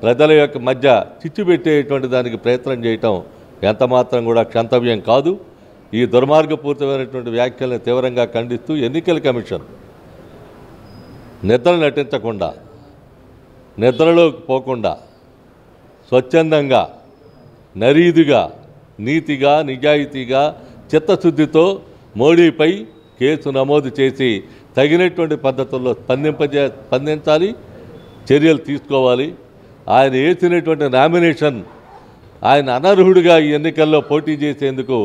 ప్రజల యొక్క మధ్య చిచ్చు పెట్టేటువంటి దానికి ప్రయత్నం చేయటం ఎంతమాత్రం కూడా క్షంతవ్యం కాదు. ఈ దుర్మార్గపూరితమైనటువంటి వ్యాఖ్యలను తీవ్రంగా ఖండిస్తూ ఎన్నికల కమిషన్ నిద్ర నటించకుండా, నిద్రలోకి పోకుండా స్వచ్ఛందంగా, నరీదుగా, నీతిగా, నిజాయితీగా, చిత్తశుద్ధితో మోడీపై కేసు నమోదు చేసి తగినటువంటి పద్ధతుల్లో స్పందించాలి, చర్యలు తీసుకోవాలి. ఆయన వేసినటువంటి నామినేషన్ ఆయన అనర్హుడిగా ఈ ఎన్నికల్లో పోటీ చేసేందుకు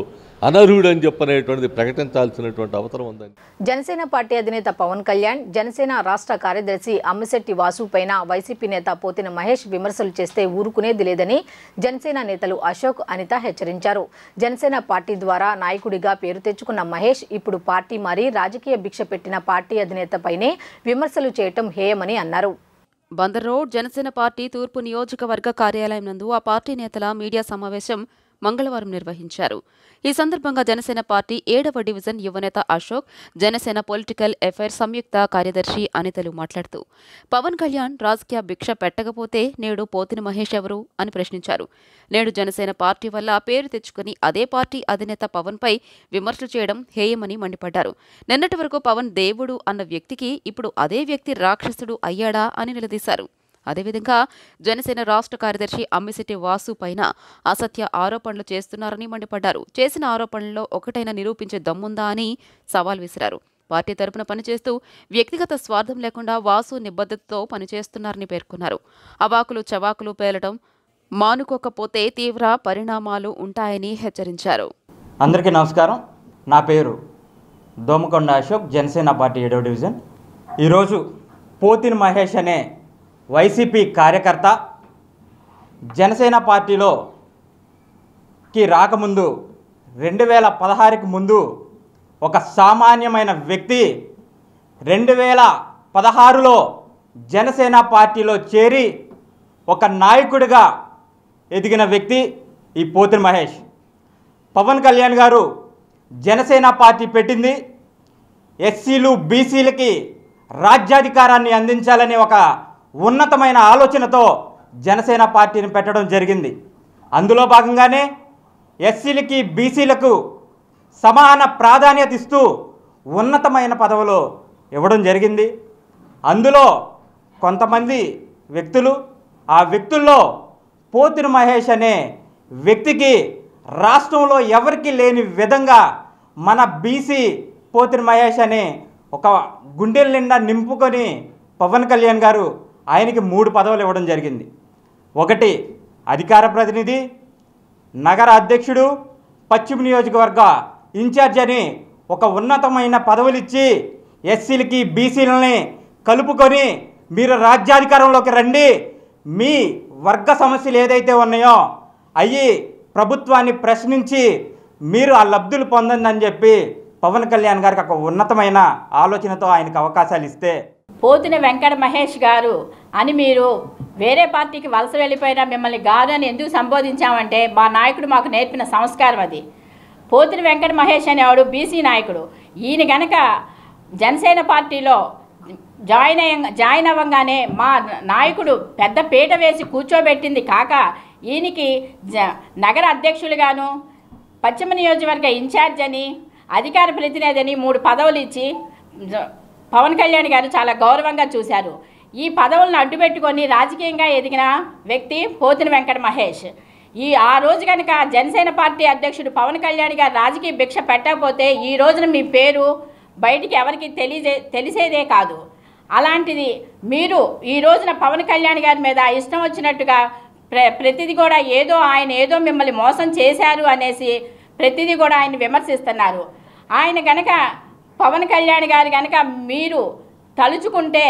అనర్హుడని చెప్పనేటువంటిది ప్రకటించాల్సినటువంటి అవసరం ఉందని జనసేన పార్టీ అధినేత పవన్ కళ్యాణ్, జనసేన రాష్ట్ర కార్యదర్శి అమ్మిశెట్టి వాసు పైన వైసీపీ నేత పోతిన మహేష్ విమర్శలు చేస్తే ఊరుకునేది లేదని జనసేన నేతలు అశోక్, అనిత హెచ్చరించారు. జనసేన పార్టీ ద్వారా నాయకుడిగా పేరు తెచ్చుకున్న మహేష్ ఇప్పుడు పార్టీ మారి రాజకీయ భిక్ష పెట్టిన పార్టీ అధినేతపైనే విమర్శలు చేయటం హేయమని అన్నారు. బందర్ రోడ్ జనసేన పార్టీ తూర్పు నియోజకవర్గ కార్యాలయం నందు ఆ పార్టీ నేతల మీడియా సమావేశం మంగళవారం నిర్వహించారు. ఈ సందర్భంగా జనసేన పార్టీ 7వ డివిజన్ యువనేత అశోక్, జనసేన పొలిటికల్ అఫైర్స్ సంయుక్త కార్యదర్శి అనితలు మాట్లాడుతూ పవన్ కళ్యాణ్ రాజకీయ భిక్ష పెట్టకపోతే నేడు పోతిన మహేష్ ఎవరు అని ప్రశ్నించారు. నేడు జనసేన పార్టీ వల్ల పేరు తెచ్చుకుని అదే పార్టీ అధినేత పవన్ పై విమర్శలు చేయడం హేయమని మండిపడ్డారు. నిన్నటి వరకు పవన్ దేవుడు అన్న వ్యక్తికి ఇప్పుడు అదే వ్యక్తి రాక్షసుడు అయ్యాడా అని నిలదీశారు. అదేవిధంగా జనసేన రాష్ట్ర కార్యదర్శి అమ్మిశెట్టి వాసు పైన అసత్య ఆరోపణలు చేస్తున్నారని మండిపడ్డారు. చేసిన ఆరోపణల్లో ఒకటైనా నిరూపించే దమ్ముందా అని సవాల్ విసిరారు. పార్టీ తరపున పనిచేస్తూ వ్యక్తిగత స్వార్థం లేకుండా వాసు నిబద్ధతతో పనిచేస్తున్నారని పేర్కొన్నారు. అవాకులు చవాకులు పేలడం మానుకోకపోతే తీవ్ర పరిణామాలు ఉంటాయని హెచ్చరించారు. అందరికీ నమస్కారం. నా పేరు దోమకొండ అశోక్, జనసేన పార్టీ 7వ డివిజన్. ఈరోజు పోతిన మహేష్ అనే వైసీపీ కార్యకర్త జనసేన పార్టీలోకి రాకముందు 2016కి ముందు ఒక సామాన్యమైన వ్యక్తి 2016లో జనసేన పార్టీలో చేరి ఒక నాయకుడిగా ఎదిగిన వ్యక్తి ఈ పోతిన మహేష్. పవన్ కళ్యాణ్ గారు జనసేన పార్టీ పెట్టింది ఎస్సీలు బీసీలకి రాజ్యాధికారాన్ని అందించాలనే ఒక ఉన్నతమైన ఆలోచనతో జనసేన పార్టీని పెట్టడం జరిగింది. అందులో భాగంగానే ఎస్సీలకి బీసీలకు సమాన ప్రాధాన్యత ఇస్తూ ఉన్నతమైన పదవులు ఇవ్వడం జరిగింది. అందులో కొంతమంది వ్యక్తులు, ఆ వ్యక్తుల్లో పోతిన మహేష్ అనే వ్యక్తికి రాష్ట్రంలో ఎవరికి లేని విధంగా మన బీసీ పోతిన మహేష్ అనే ఒక గుండెల నిండా నింపుకొని పవన్ కళ్యాణ్ గారు ఆయనకి 3 పదవులు ఇవ్వడం జరిగింది. ఒకటి అధికార ప్రతినిధి, నగర అధ్యక్షుడు, పశ్చిమ నియోజకవర్గ ఇన్ఛార్జ్ అని ఒక ఉన్నతమైన పదవులు ఇచ్చి ఎస్సీలకి బీసీలని కలుపుకొని మీరు రాజ్యాధికారంలోకి రండి, మీ వర్గ సమస్యలు ఏదైతే ఉన్నాయో అవి ప్రభుత్వాన్ని ప్రశ్నించి మీరు ఆ లబ్ధులు పొందండి అని చెప్పి పవన్ కళ్యాణ్ గారికి ఒక ఉన్నతమైన ఆలోచనతో ఆయనకు అవకాశాలు ఇస్తే, పోతిన వెంకట మహేష్ గారు అని మీరు వేరే పార్టీకి వలస వెళ్ళిపోయినా మిమ్మల్ని గారు అని ఎందుకు సంబోధించామంటే మా నాయకుడు మాకు నేర్పిన సంస్కారం అది. పోతిన వెంకట మహేష్ అనేవాడు బీసీ నాయకుడు. ఈయన గనక జనసేన పార్టీలో జాయిన్ అవ్వగానే మా నాయకుడు పెద్ద పీట వేసి కూర్చోబెట్టింది కాక ఈయనకి నగర అధ్యక్షులుగాను, పశ్చిమ నియోజకవర్గ ఇన్ఛార్జ్ అని, అధికార ప్రతినిధి అని 3 పదవులు ఇచ్చి పవన్ కళ్యాణ్ గారు చాలా గౌరవంగా చూశారు. ఈ పదవులను అడ్డుపెట్టుకొని రాజకీయంగా ఎదిగిన వ్యక్తి పోతిన వెంకట మహేష్. ఆ రోజు కనుక జనసేన పార్టీ అధ్యక్షుడు పవన్ కళ్యాణ్ గారు రాజకీయ భిక్ష పెట్టకపోతే ఈ రోజున మీ పేరు బయటికి ఎవరికి తెలిసేదే కాదు. అలాంటిది మీరు ఈ రోజున పవన్ కళ్యాణ్ గారి మీద ఇష్టం వచ్చినట్టుగా ప్రతిదీ కూడా ఆయన ఏదో మిమ్మల్ని మోసం చేశారు అనేసి ప్రతిదీ కూడా ఆయన విమర్శిస్తున్నారు. ఆయన కనుక పవన్ కళ్యాణ్ గారు కనుక మీరు తలుచుకుంటే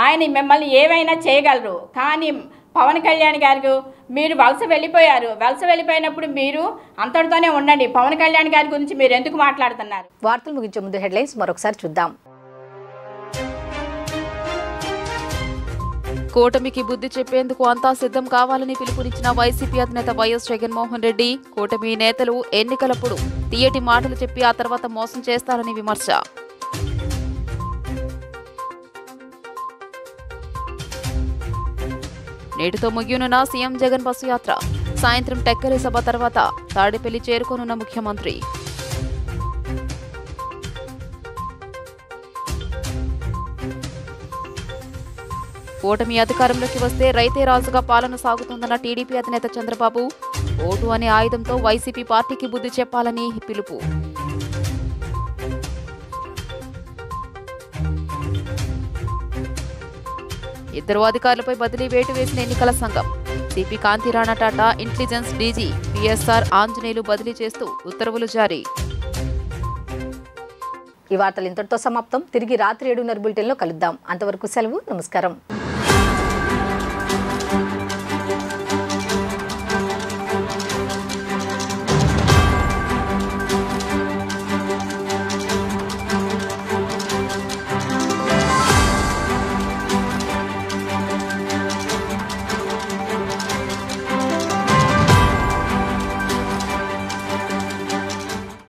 ఆయన మిమ్మల్ని ఏవైనా చేయగలరు. కానీ పవన్ కళ్యాణ్ గారికి మీరు వలస వెళ్ళిపోయారు. వలస వెళ్ళిపోయినప్పుడు మీరు అంతటితోనే ఉండండి. పవన్ కళ్యాణ్ గారి గురించి మీరు ఎందుకు మాట్లాడుతున్నారు? వార్తలు ముగించే ముందు హెడ్లైన్స్ మరొకసారి చూద్దాం. కూటమికి బుద్ధి చెప్పేందుకు అంతా సిద్ధం కావాలని పిలుపునిచ్చిన వైసీపీ అధినేత వైఎస్ జగన్మోహన్ రెడ్డి. కూటమి నేతలు ఎన్నికలప్పుడు తీయటి మాటలు చెప్పి ఆ తర్వాత మోసం చేస్తారని విమర్శ. నేటితో ముగియనున్న సీఎం జగన్ బస్సు యాత్ర. సాయంత్రం టెక్కలి సభ తర్వాత తాడేపల్లి చేరుకోనున్న ముఖ్యమంత్రి. కూటమి అధికారంలోకి వస్తే రైతే రాజుగా పాలన సాగుతుందన్న టీడీపీ అధినేత చంద్రబాబు. ఓటు అనే ఆయుధంతో వైసీపీ పార్టీకి బుద్ధి చెప్పాలని పిలుపు. ఇద్దరు అధికారులపై బదిలీ వేటు వేసిన ఎన్నికల సంఘం. CP Kanthi Rana Tata, intelligence DG PSR Anjaneyulu బదిలీ చేస్తూ ఉత్తర్వులు జారీ. ఈ వార్తలు ఇంతటితో సమాప్తం. తిరిగి రాత్రి 7:30 బులెటిన్లో కలుద్దాం. అంతవరకు సెలవు. నమస్కారం.